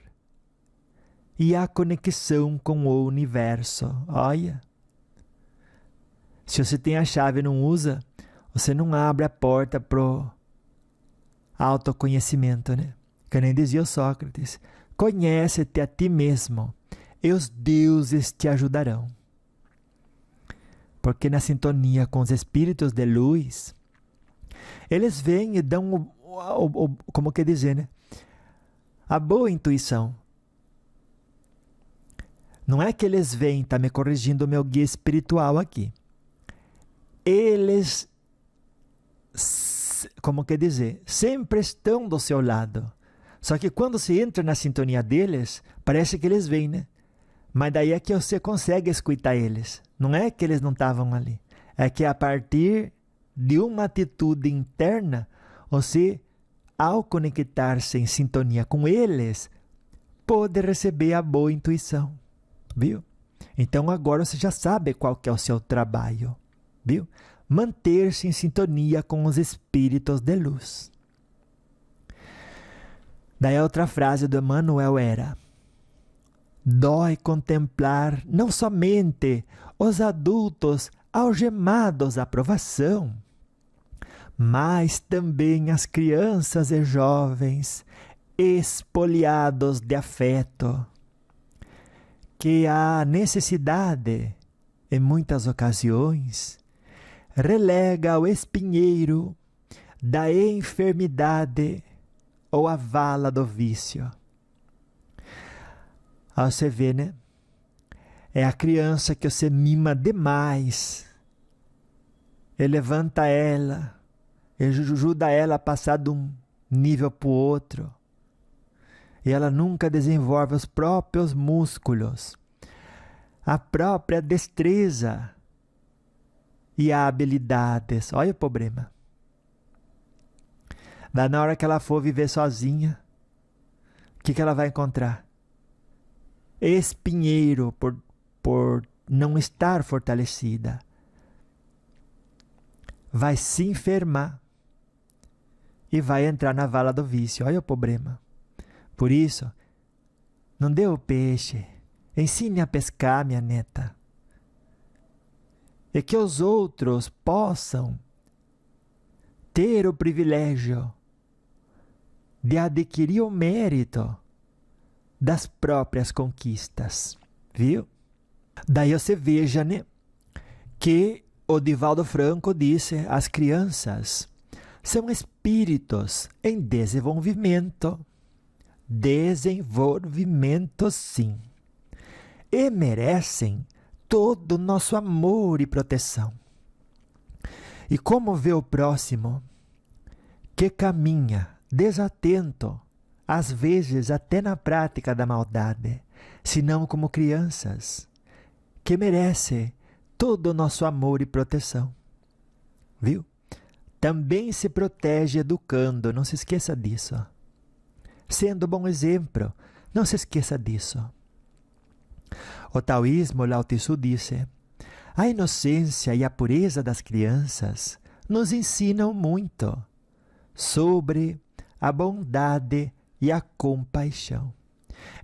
e a conexão com o universo. Olha, se você tem a chave e não usa, você não abre a porta pro autoconhecimento, né? Que nem dizia o Sócrates: conhece-te a ti mesmo e os deuses te ajudarão. Porque na sintonia com os espíritos de luz, eles vêm e dão, como que dizer, né? A boa intuição. Não é que eles vêm, está me corrigindo o meu guia espiritual aqui. Eles, como que dizer, sempre estão do seu lado. Só que quando se entra na sintonia deles, parece que eles vêm, né? Mas daí é que você consegue escutar eles. Não é que eles não estavam ali. É que a partir de uma atitude interna, você, ao conectar-se em sintonia com eles, pode receber a boa intuição. Viu? Então agora você já sabe qual que é o seu trabalho. Viu? Manter-se em sintonia com os espíritos de luz. Daí a outra frase do Emmanuel era: dói contemplar não somente os adultos algemados à provação, mas também as crianças e jovens espoliados de afeto, que a necessidade, em muitas ocasiões, relega ao espinheiro da enfermidade ou a vala do vício. Aí você vê, né? É a criança que você mima demais. E levanta ela, e ajuda ela a passar de um nível para o outro. E ela nunca desenvolve os próprios músculos, a própria destreza e habilidades. Olha o problema. Daí na hora que ela for viver sozinha, o que ela vai encontrar? Espinheiro por não estar fortalecida. Vai se enfermar e vai entrar na vala do vício. Olha o problema. Por isso, não dê o peixe, ensine a pescar, minha neta. E que os outros possam ter o privilégio de adquirir o mérito das próprias conquistas, viu? Daí você veja, né, que o Divaldo Franco disse: as crianças são espíritos em desenvolvimento. Desenvolvimento, sim. E merecem todo o nosso amor e proteção. E como vê o próximo que caminha desatento, às vezes até na prática da maldade, senão como crianças, que merece todo o nosso amor e proteção. Viu? Também se protege educando, não se esqueça disso. Sendo bom exemplo, não se esqueça disso. O taoísmo, Lao Tzu disse: a inocência e a pureza das crianças nos ensinam muito sobre a bondade e a compaixão.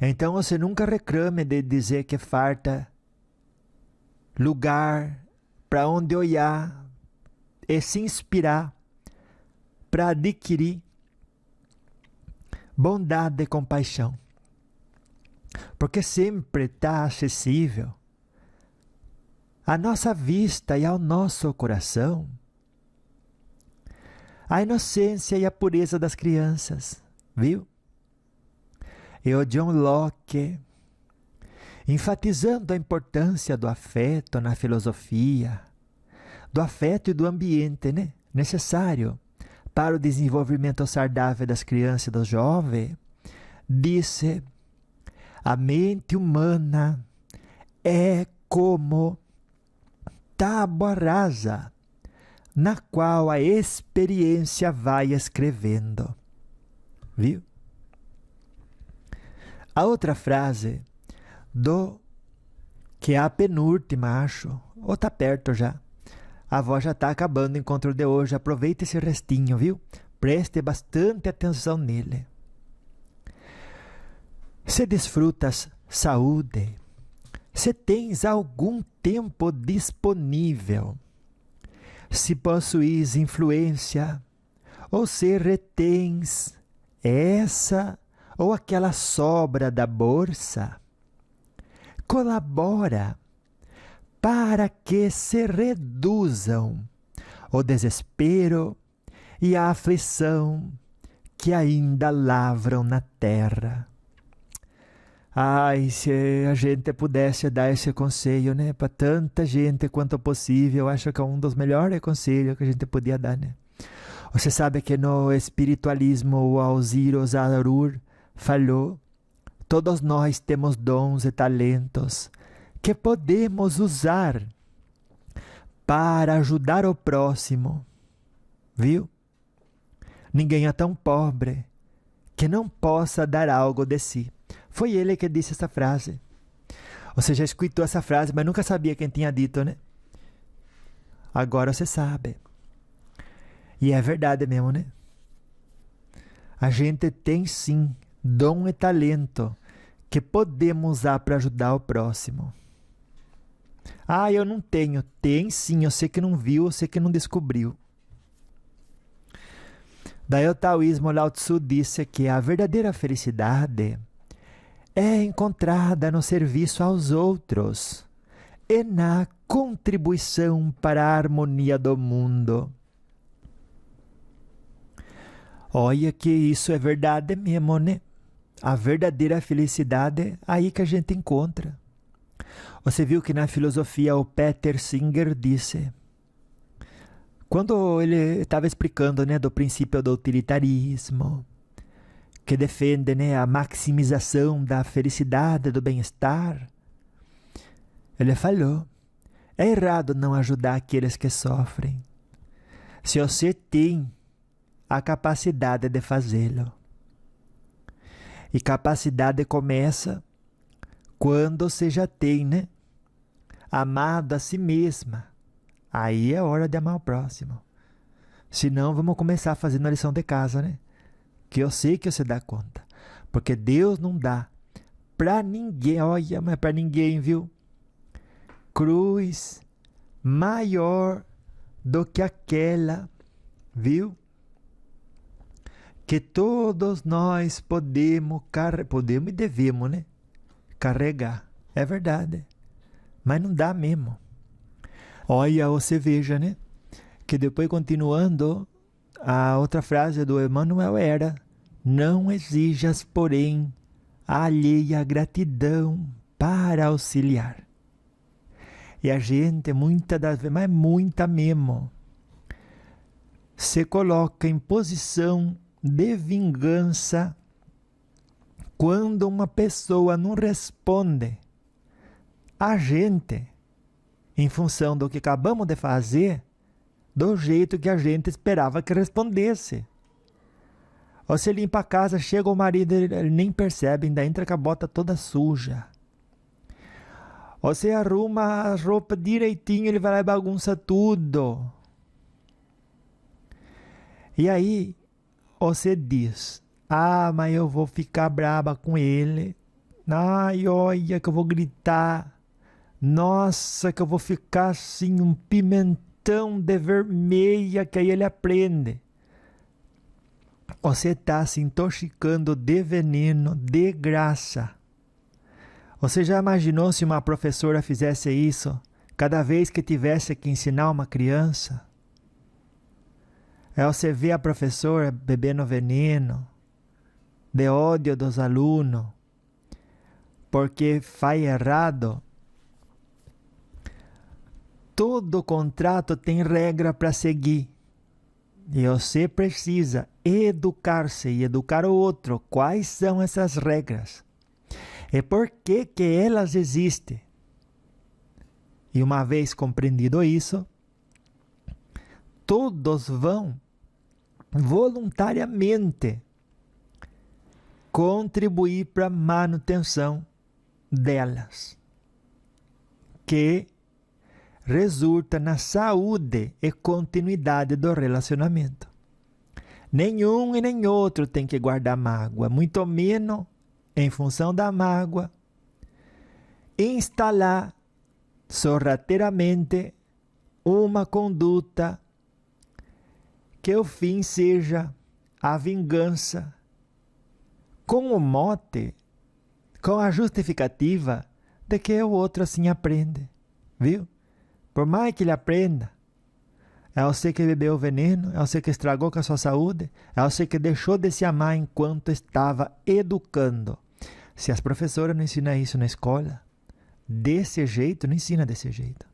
Então você nunca reclame de dizer que falta lugar para onde olhar e se inspirar para adquirir bondade e compaixão. Porque sempre está acessível à nossa vista e ao nosso coração a inocência e a pureza das crianças, viu? E o John Locke, enfatizando a importância do afeto na filosofia, do afeto e do ambiente, né, necessário para o desenvolvimento saudável das crianças e dos jovens, disse: a mente humana é como tábua rasa, na qual a experiência vai escrevendo. Viu? A outra frase, que é a penúltima, acho, ou está perto já. A voz já está acabando o encontro de hoje. Aproveite esse restinho, viu? Preste bastante atenção nele. Se desfrutas saúde, se tens algum tempo disponível, se possuis influência, ou se retens essa ou aquela sobra da bolsa, colabora para que se reduzam o desespero e a aflição que ainda lavram na terra. Ai, se a gente pudesse dar esse conselho, né, para tanta gente quanto possível, eu acho que é um dos melhores conselhos que a gente podia dar, né? Você sabe que no espiritualismo o Alziro Zarur falou: todos nós temos dons e talentos que podemos usar para ajudar o próximo, viu? Ninguém é tão pobre que não possa dar algo de si. Foi ele que disse essa frase. Você já escutou essa frase, mas nunca sabia quem tinha dito, né? Agora você sabe. E é verdade mesmo, né? A gente tem sim dom e talento que podemos usar para ajudar o próximo. Ah, eu não tenho. Tem sim, eu sei que não viu, eu sei que não descobriu. Daí o taoísmo Lao Tzu disse que a verdadeira felicidade é encontrada no serviço aos outros e na contribuição para a harmonia do mundo. Olha que isso é verdade mesmo, né? A verdadeira felicidade é aí que a gente encontra. Você viu que na filosofia o Peter Singer disse, quando ele estava explicando, né, do princípio do utilitarismo, que defende, né, a maximização da felicidade, do bem-estar, ele falou, é errado não ajudar aqueles que sofrem, se você tem a capacidade de fazê-lo. E capacidade começa quando você já tem, né, amado a si mesma. Aí é hora de amar o próximo. Senão vamos começar fazendo a lição de casa, né? Que eu sei que você dá conta. Porque Deus não dá para ninguém, olha, mas para ninguém, viu? Cruz maior do que aquela, viu? Que todos nós podemos e devemos, né? Carregar. É verdade. Mas não dá mesmo. Olha, você veja, né? Que depois, continuando, a outra frase do Emmanuel era: não exijas, porém, a alheia gratidão para auxiliar. E a gente, muitas das vezes, mas muita mesmo, se coloca em posição de vingança quando uma pessoa não responde a gente em função do que acabamos de fazer, do jeito que a gente esperava que respondesse. Você limpa a casa, chega o marido, ele nem percebe, ainda entra com a bota toda suja. Você arruma a roupa direitinho, ele vai lá e bagunça tudo. E aí, você diz, ah, mas eu vou ficar braba com ele. Ai, olha que eu vou gritar. Nossa, que eu vou ficar assim, um pimentão de vermelha, que aí ele aprende. Você está se intoxicando de veneno, de graça. Você já imaginou se uma professora fizesse isso cada vez que tivesse que ensinar uma criança? Aí você vê a professora bebendo veneno, de ódio dos alunos, porque faz errado. Todo contrato tem regra para seguir. E você precisa educar-se e educar o outro. Quais são essas regras? E por que elas existem? E uma vez compreendido isso, todos vão voluntariamente contribuir para a manutenção delas, que resulta na saúde e continuidade do relacionamento. Nenhum e nem outro tem que guardar mágoa, muito menos, em função da mágoa, instalar sorrateiramente uma conduta que o fim seja a vingança, com o mote, com a justificativa de que o outro assim aprende, viu? Por mais que ele aprenda, é você que bebeu o veneno, é você que estragou com a sua saúde, é você que deixou de se amar enquanto estava educando. Se as professoras não ensinam isso na escola, desse jeito, não ensina desse jeito.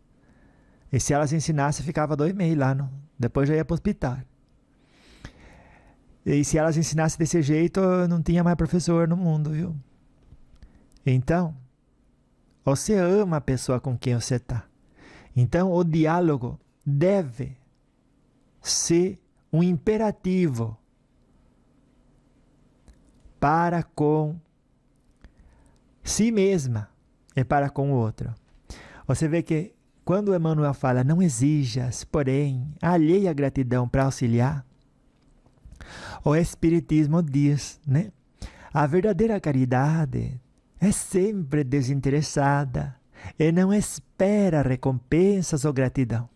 E se elas ensinassem, ficava 2 meses lá, depois já ia para o hospital. E se elas ensinassem desse jeito, não tinha mais professor no mundo, viu? Então, você ama a pessoa com quem você está. Então, o diálogo deve ser um imperativo para com si mesma e para com o outro. Você vê que quando Emmanuel fala, não exijas, porém, alheia gratidão para auxiliar, o Espiritismo diz, né? A verdadeira caridade é sempre desinteressada e não espera recompensas ou gratidão.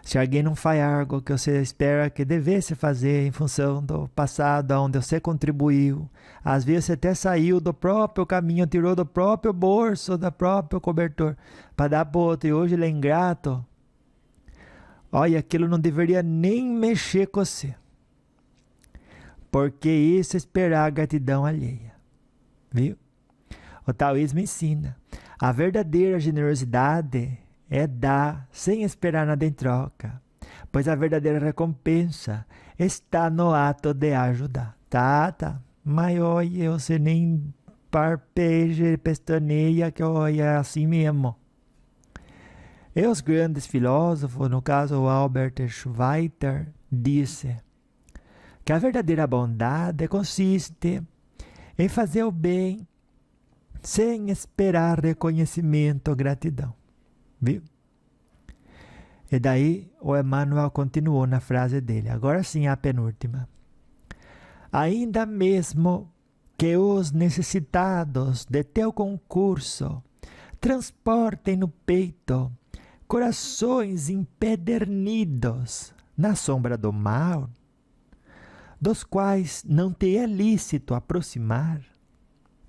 Se alguém não faz algo que você espera que devesse fazer em função do passado, onde você contribuiu, às vezes você até saiu do próprio caminho, tirou do próprio bolso, do próprio cobertor, para dar para o outro, e hoje ele é ingrato, olha, aquilo não deveria nem mexer com você. Porque isso é esperar a gratidão alheia. Viu? O taoísmo ensina. A verdadeira generosidade é dar sem esperar nada em troca. Pois a verdadeira recompensa está no ato de ajudar. Tá. Mas olha, você nem parpeja, pestaneia, que olha, é assim mesmo. E os grandes filósofos, no caso o Albert Schweitzer, disse que a verdadeira bondade consiste em fazer o bem sem esperar reconhecimento ou gratidão. Viu? E daí o Emmanuel continuou na frase dele. Agora sim a penúltima. Ainda mesmo que os necessitados de teu concurso transportem no peito corações empedernidos na sombra do mal, dos quais não te é lícito aproximar,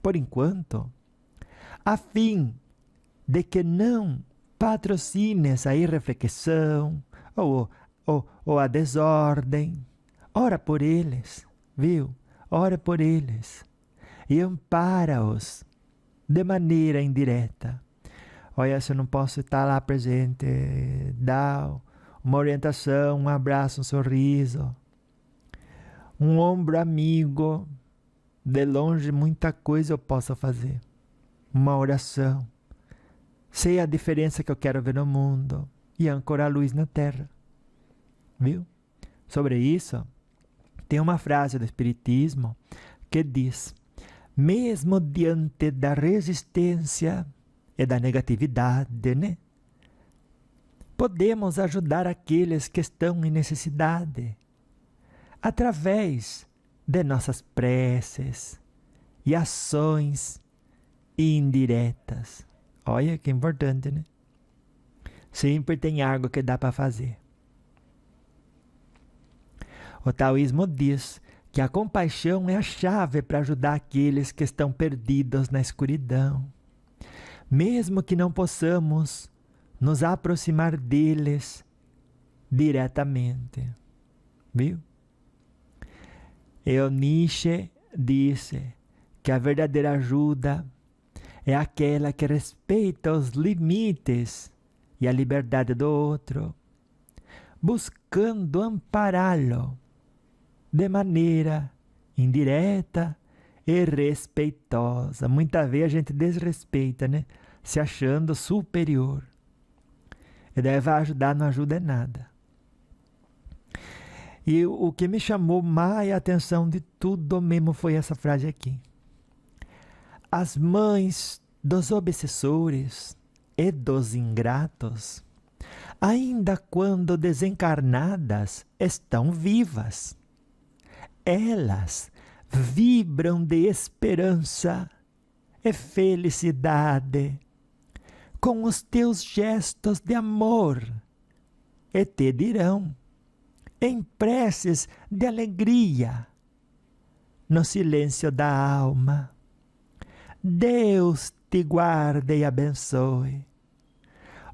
por enquanto, a fim de que não patrocines a irreflexão ou a desordem. Ora por eles, viu? Ora por eles e ampara-os de maneira indireta. Olha, se eu não posso estar lá presente, dá uma orientação, um abraço, um sorriso, um ombro amigo, de longe muita coisa eu posso fazer. Uma oração. Sei a diferença que eu quero ver no mundo e ancorar a luz na terra. Viu? Sobre isso, tem uma frase do Espiritismo que diz: mesmo diante da resistência e da negatividade, né? Podemos ajudar aqueles que estão em necessidade através de nossas preces e ações indiretas. Olha que importante, né? Sempre tem algo que dá para fazer. O taoísmo diz que a compaixão é a chave para ajudar aqueles que estão perdidos na escuridão, mesmo que não possamos nos aproximar deles diretamente. Viu? E o Nietzsche disse que a verdadeira ajuda é aquela que respeita os limites e a liberdade do outro, buscando ampará-lo de maneira indireta e respeitosa. Muitas vezes a gente desrespeita, né? Se achando superior. E daí vai ajudar, não ajuda em nada. E o que me chamou mais a atenção de tudo mesmo foi essa frase aqui. As mães dos obsessores e dos ingratos, ainda quando desencarnadas, estão vivas. Elas vibram de esperança e felicidade com os teus gestos de amor e te dirão, em preces de alegria, no silêncio da alma: Deus te guarde e abençoe.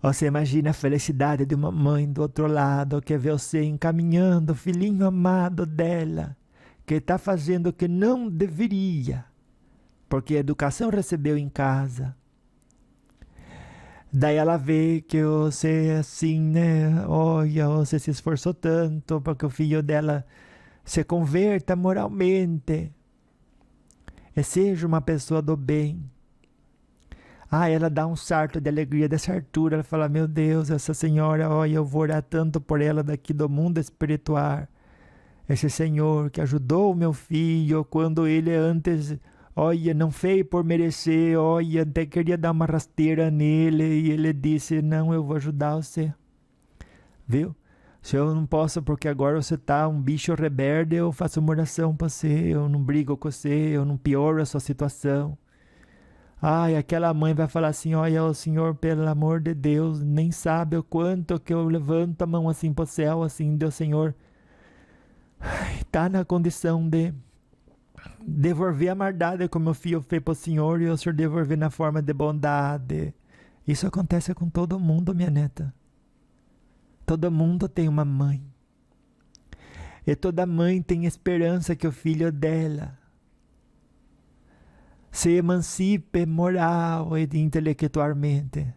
Você imagina a felicidade de uma mãe do outro lado que vê você encaminhando o filhinho amado dela, que está fazendo o que não deveria, porque a educação recebeu em casa. Daí ela vê que você assim, né? Olha, você se esforçou tanto para que o filho dela se converta moralmente e seja uma pessoa do bem. Ela dá um sarto de alegria dessa altura. Ela fala, meu Deus, essa senhora, olha, eu vou orar tanto por ela daqui do mundo espiritual. Esse Senhor que ajudou o meu filho quando ele antes, olha, não fez por merecer, olha, até queria dar uma rasteira nele e ele disse, não, eu vou ajudar você. Viu? Se eu não posso porque agora você tá um bicho rebelde, eu faço uma oração para você, eu não brigo com você, eu não pioro a sua situação. Aquela mãe vai falar assim, olha, o Senhor, pelo amor de Deus, nem sabe o quanto que eu levanto a mão assim pro céu, assim, Deus, Senhor, tá na condição de devolver a maldade que o meu filho fez pro Senhor e o Senhor devolver na forma de bondade. Isso acontece com todo mundo, minha neta. Todo mundo tem uma mãe. E toda mãe tem esperança que o filho dela se emancipe moral e intelectualmente,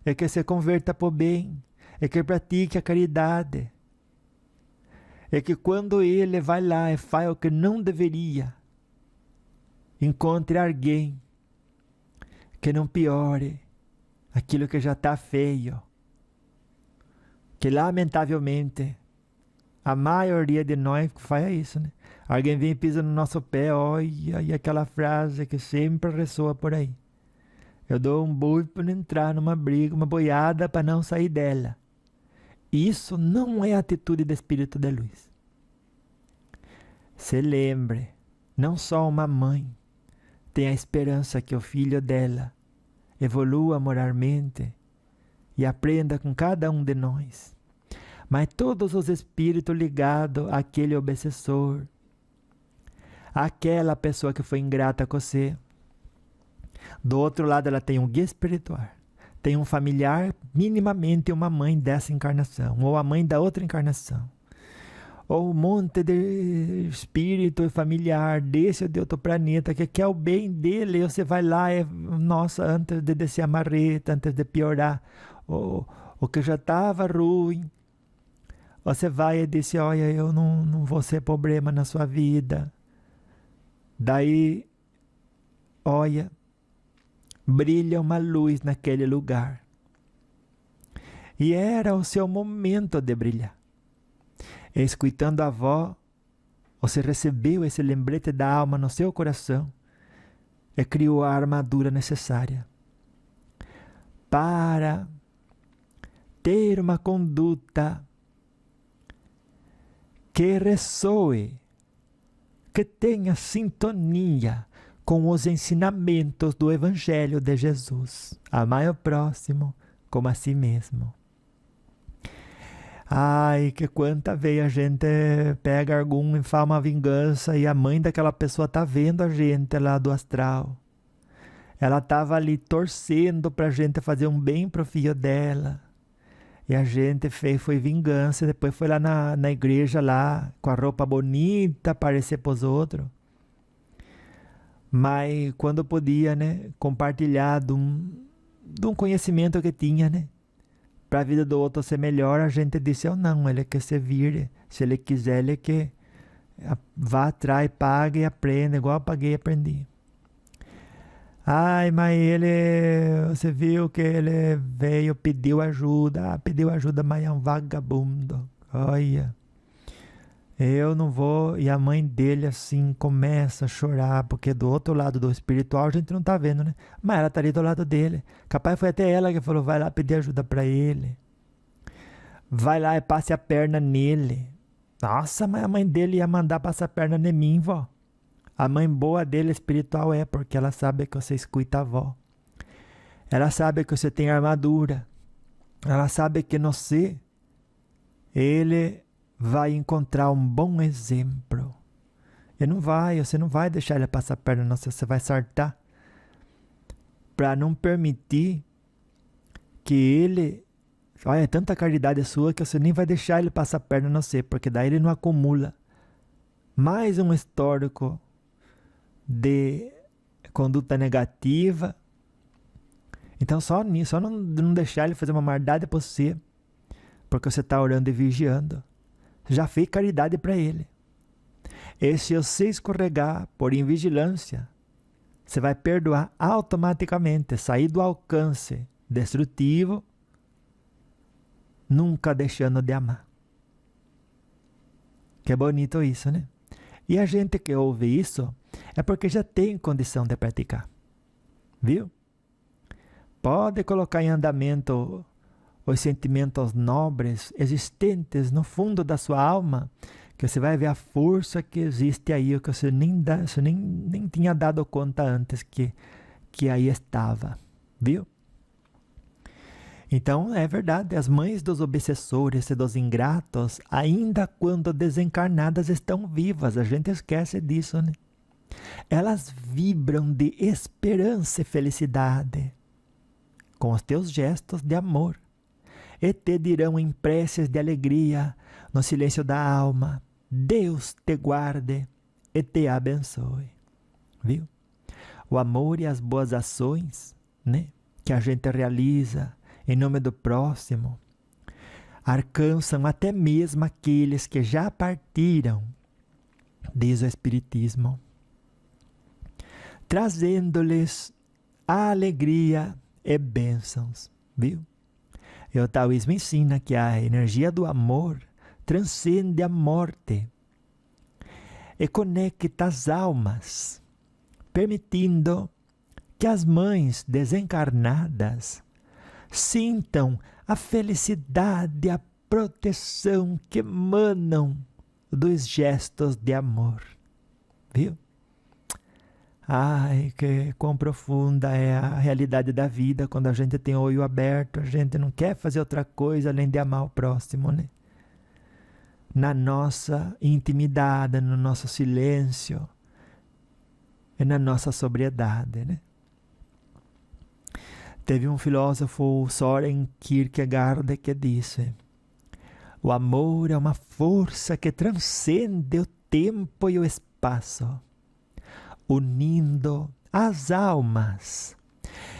é que se converta para o bem, é que pratique a caridade, é que quando ele vai lá e faz o que não deveria, encontre alguém que não piore aquilo que já está feio, que lamentavelmente a maioria de nós faz isso, né? Alguém vem e pisa no nosso pé, olha, e aquela frase que sempre ressoa por aí. Eu dou um boi para não entrar numa briga, uma boiada para não sair dela. Isso não é atitude do Espírito da Luz. Se lembre, não só uma mãe tem a esperança que o filho dela evolua moralmente e aprenda com cada um de nós, mas todos os espíritos ligados àquele obsessor, aquela pessoa que foi ingrata com você. Do outro lado ela tem um guia espiritual, tem um familiar, minimamente uma mãe dessa encarnação, ou a mãe da outra encarnação, ou um monte de espírito e familiar desse ou de outro planeta que quer o bem dele, e você vai lá e, nossa, antes de descer a marreta, antes de piorar o que já estava ruim, você vai e diz, olha, eu não vou ser problema na sua vida. Daí, olha, brilha uma luz naquele lugar. E era o seu momento de brilhar. Escutando a voz, você recebeu esse lembrete da alma no seu coração e criou a armadura necessária para ter uma conduta que ressoe, que tenha sintonia com os ensinamentos do Evangelho de Jesus. Amai o próximo como a si mesmo. Que quanta vez a gente pega algum e faz uma vingança e a mãe daquela pessoa tá vendo a gente lá do astral. Ela tava ali torcendo pra gente fazer um bem pro filho dela. E a gente foi vingança, depois foi lá na igreja lá, com a roupa bonita, aparecer pros outros. Mas quando podia, né, compartilhar de um conhecimento que tinha, né, para a vida do outro ser melhor, a gente disse, não, ele quer se vire, se ele quiser, ele quer, vá atrás, paga e aprenda, igual eu paguei e aprendi. Mas você viu que ele veio, pediu ajuda, mas é um vagabundo. Olha, eu não vou. E a mãe dele assim começa a chorar, porque do outro lado do espiritual a gente não tá vendo, né? Mas ela tá ali do lado dele. Capaz foi até ela que falou, vai lá pedir ajuda para ele. Vai lá e passe a perna nele. Nossa, mas a mãe dele ia mandar passar a perna em mim, vó. A mãe boa dele espiritual porque ela sabe que você escuta a avó. Ela sabe que você tem armadura. Ela sabe que no você, ele vai encontrar um bom exemplo. Você não vai deixar ele passar a perna, não, você vai sartar. para não permitir que ele... Olha, é tanta caridade sua que você nem vai deixar ele passar a perna no você, porque daí ele não acumula mais um histórico de conduta negativa. Então só nisso, só não deixar ele fazer uma maldade para você, porque você está orando e vigiando. Você já fez caridade para ele. E se você escorregar por invigilância, você vai perdoar automaticamente, sair do alcance destrutivo, nunca deixando de amar. Que bonito isso, né? E a gente que ouve isso é porque já tem condição de praticar. Viu? Pode colocar em andamento os sentimentos nobres existentes no fundo da sua alma, que você vai ver a força que existe aí, o que você nem tinha dado conta antes que aí estava. Viu? Então, é verdade, as mães dos obsessores e dos ingratos, ainda quando desencarnadas, estão vivas. A gente esquece disso, né? Elas vibram de esperança e felicidade com os teus gestos de amor. E te dirão em preces de alegria, no silêncio da alma, Deus te guarde e te abençoe. Viu? O amor e as boas ações, né, que a gente realiza em nome do próximo, alcançam até mesmo aqueles que já partiram, diz o Espiritismo, trazendo-lhes a alegria e bênçãos, viu? E o taoísmo ensina que a energia do amor transcende a morte e conecta as almas, permitindo que as mães desencarnadas sintam a felicidade e a proteção que emanam dos gestos de amor. Viu? Ai, que quão profunda é a realidade da vida quando a gente tem o olho aberto, a gente não quer fazer outra coisa além de amar o próximo, né? Na nossa intimidade, no nosso silêncio e na nossa sobriedade, né? Teve um filósofo, Søren Kierkegaard, que disse: o amor é uma força que transcende o tempo e o espaço, unindo as almas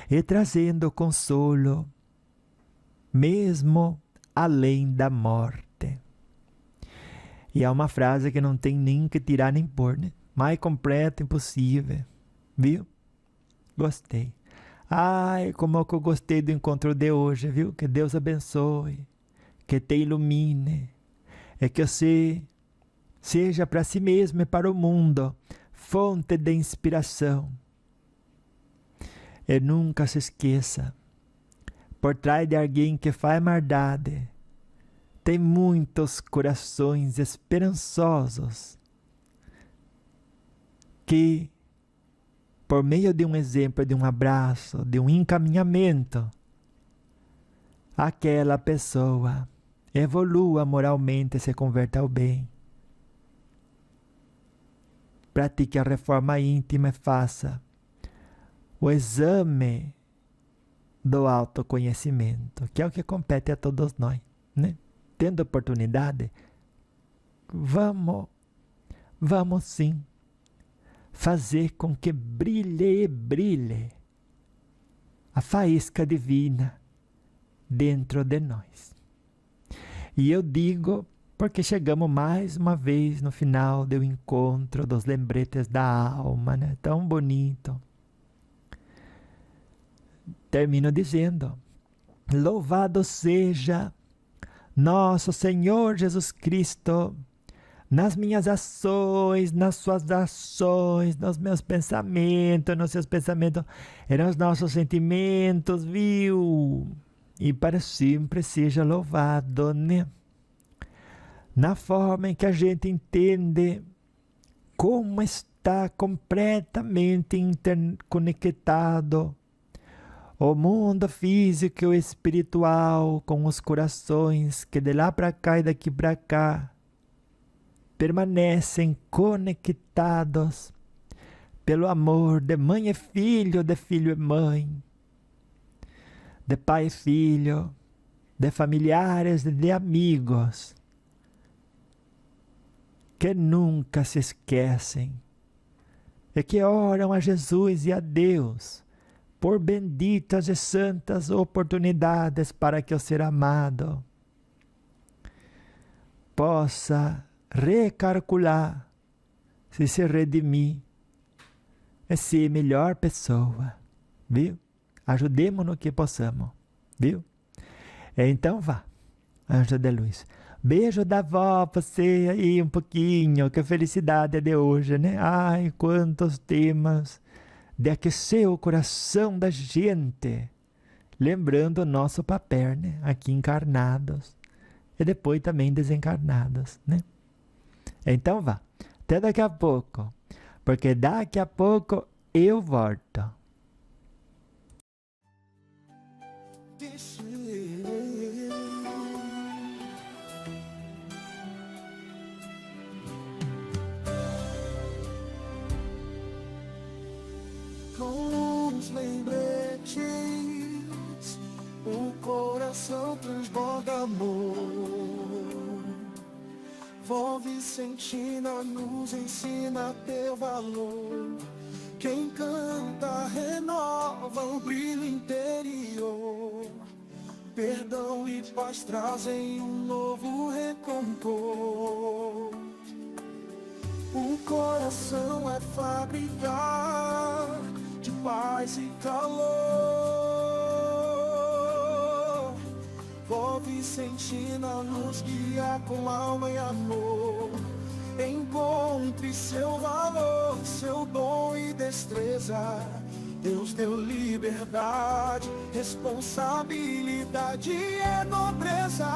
e trazendo consolo, mesmo além da morte. E é uma frase que não tem nem que tirar nem pôr, né? Mais completa, impossível. Viu? Gostei. Ai, como que eu gostei do encontro de hoje, viu? Que Deus abençoe, que te ilumine, e que você seja para si mesmo e para o mundo fonte de inspiração. E nunca se esqueça, por trás de alguém que faz maldade, tem muitos corações esperançosos que, por meio de um exemplo, de um abraço, de um encaminhamento, aquela pessoa evolua moralmente e se converta ao bem. Pratique a reforma íntima e faça o exame do autoconhecimento, que é o que compete a todos nós, né? Tendo oportunidade, vamos sim fazer com que brilhe e brilhe a faísca divina dentro de nós. E eu digo porque chegamos mais uma vez no final do encontro dos lembretes da alma, né? Tão bonito. Termino dizendo: louvado seja nosso Senhor Jesus Cristo, nas minhas ações, nas suas ações, nos meus pensamentos, nos seus pensamentos, e nos nossos sentimentos, viu? E para sempre seja louvado, né? Na forma em que a gente entende como está completamente interconectado o mundo físico e o espiritual com os corações que de lá para cá e daqui para cá permanecem conectados pelo amor de mãe e filho, de filho e mãe, de pai e filho, de familiares, de amigos, que nunca se esquecem e que oram a Jesus e a Deus por benditas e santas oportunidades para que o ser amado possa recalcular, se redimir e ser melhor pessoa, viu? Ajudemos no que possamos, viu? Então vá, anjo de luz. Beijo da vó pra você aí um pouquinho, que felicidade é de hoje, né? Ai, quantos temas de aquecer o coração da gente, lembrando o nosso papel, né? Aqui encarnados e depois também desencarnados, né? Então vá, até daqui a pouco, porque daqui a pouco eu volto. Com os lembretes, o coração transborda amor. Vó Vicentina nos ensina teu valor. Quem canta renova o brilho interior. Perdão e paz trazem um novo recompor. O coração é fábrica de paz e calor. Vó Vicentina nos guia com alma e amor. Encontre seu valor, seu dom e destreza. Deus deu liberdade, responsabilidade e nobreza.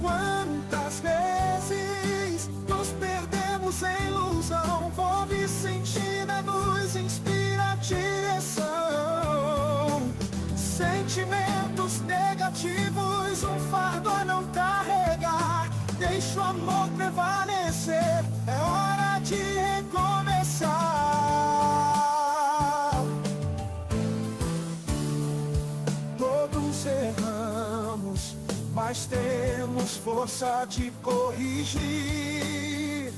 Quantas vezes nos perdemos em ilusão? Vó Vicentina nos inspira a direção. Sentimentos negativos, um fardo a não carregar. Deixa o amor prevalecer, é hora de recomeçar. Todos erramos, mas temos força de corrigir.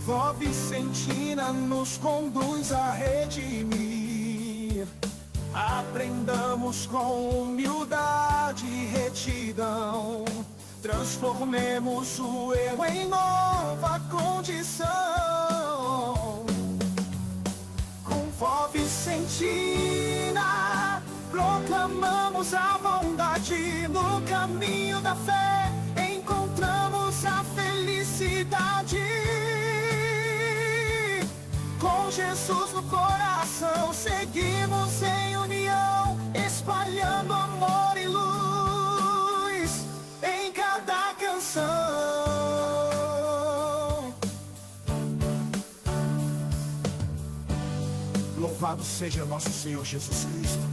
Vó Vicentina nos conduz a redimir. Aprendamos com humildade e retidão. Transformemos o erro em nova condição. Com Vó Vicentina proclamamos a bondade. No caminho da fé encontramos a felicidade. Com Jesus no coração seguimos em união, espalhando amor e luz em cada canção. Louvado seja nosso Senhor Jesus Cristo,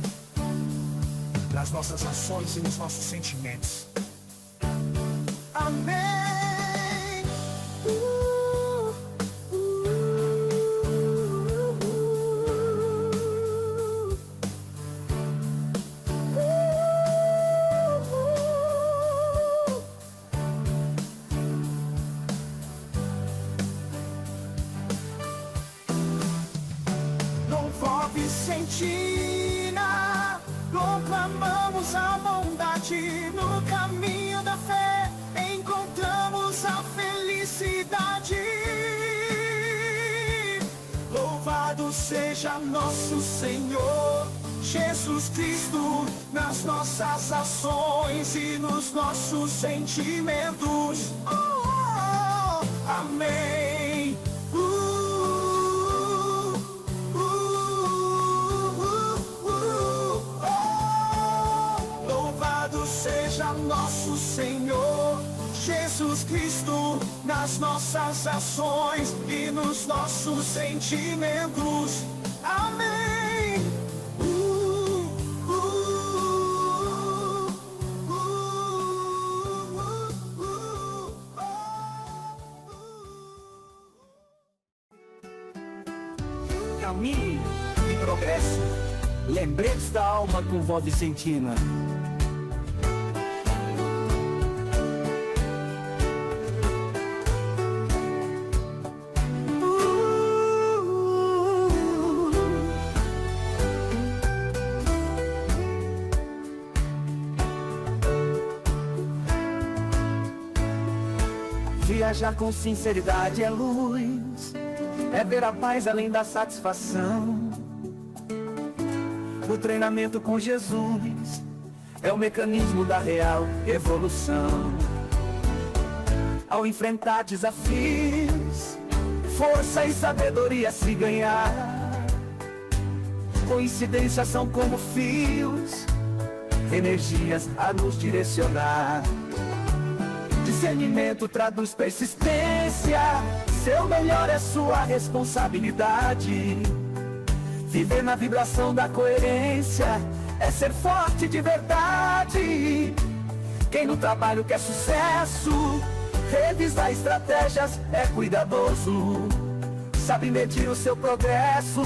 nas nossas ações e nos nossos sentimentos. Amém. Vó Vicentina, proclamamos a bondade. No caminho da fé encontramos a felicidade. Louvado seja nosso Senhor Jesus Cristo, nas nossas ações e nos nossos sentimentos. Amém. Seja nosso Senhor Jesus Cristo, nas nossas ações e nos nossos sentimentos. Amém. Caminho progresso. Lembretes da alma com voz vicentina. Viajar com sinceridade é luz, é ver a paz além da satisfação. O treinamento com Jesus é o mecanismo da real evolução. Ao enfrentar desafios, força e sabedoria se ganhar. Coincidências são como fios, energias a nos direcionar. Discernimento traduz persistência, seu melhor é sua responsabilidade. Viver na vibração da coerência é ser forte de verdade. Quem no trabalho quer sucesso, revisar estratégias é cuidadoso. Sabe medir o seu progresso,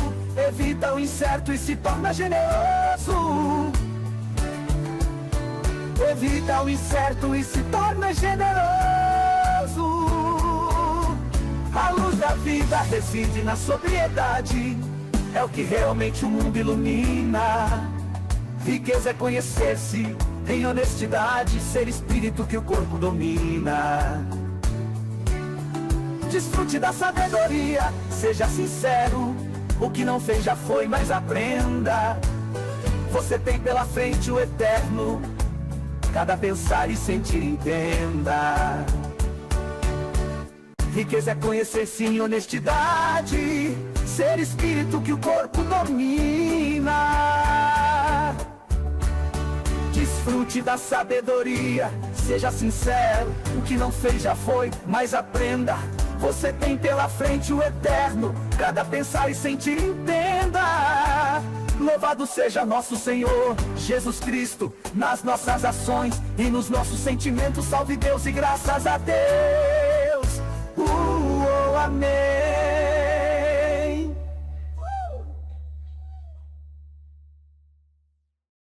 evita o incerto e se torna generoso. Evita o incerto e se torna generoso. A luz da vida reside na sobriedade, é o que realmente o mundo ilumina. Riqueza é conhecer-se em honestidade, ser espírito que o corpo domina. Desfrute da sabedoria, seja sincero, o que não fez já foi, mas aprenda. Você tem pela frente o eterno, cada pensar e sentir entenda. Riqueza é conhecer-se em honestidade, ser espírito que o corpo domina. Desfrute da sabedoria, seja sincero, o que não fez já foi, mas aprenda. Você tem pela frente o eterno, cada pensar e sentir entenda. Louvado seja nosso Senhor Jesus Cristo, nas nossas ações e nos nossos sentimentos. Salve Deus e graças a Deus.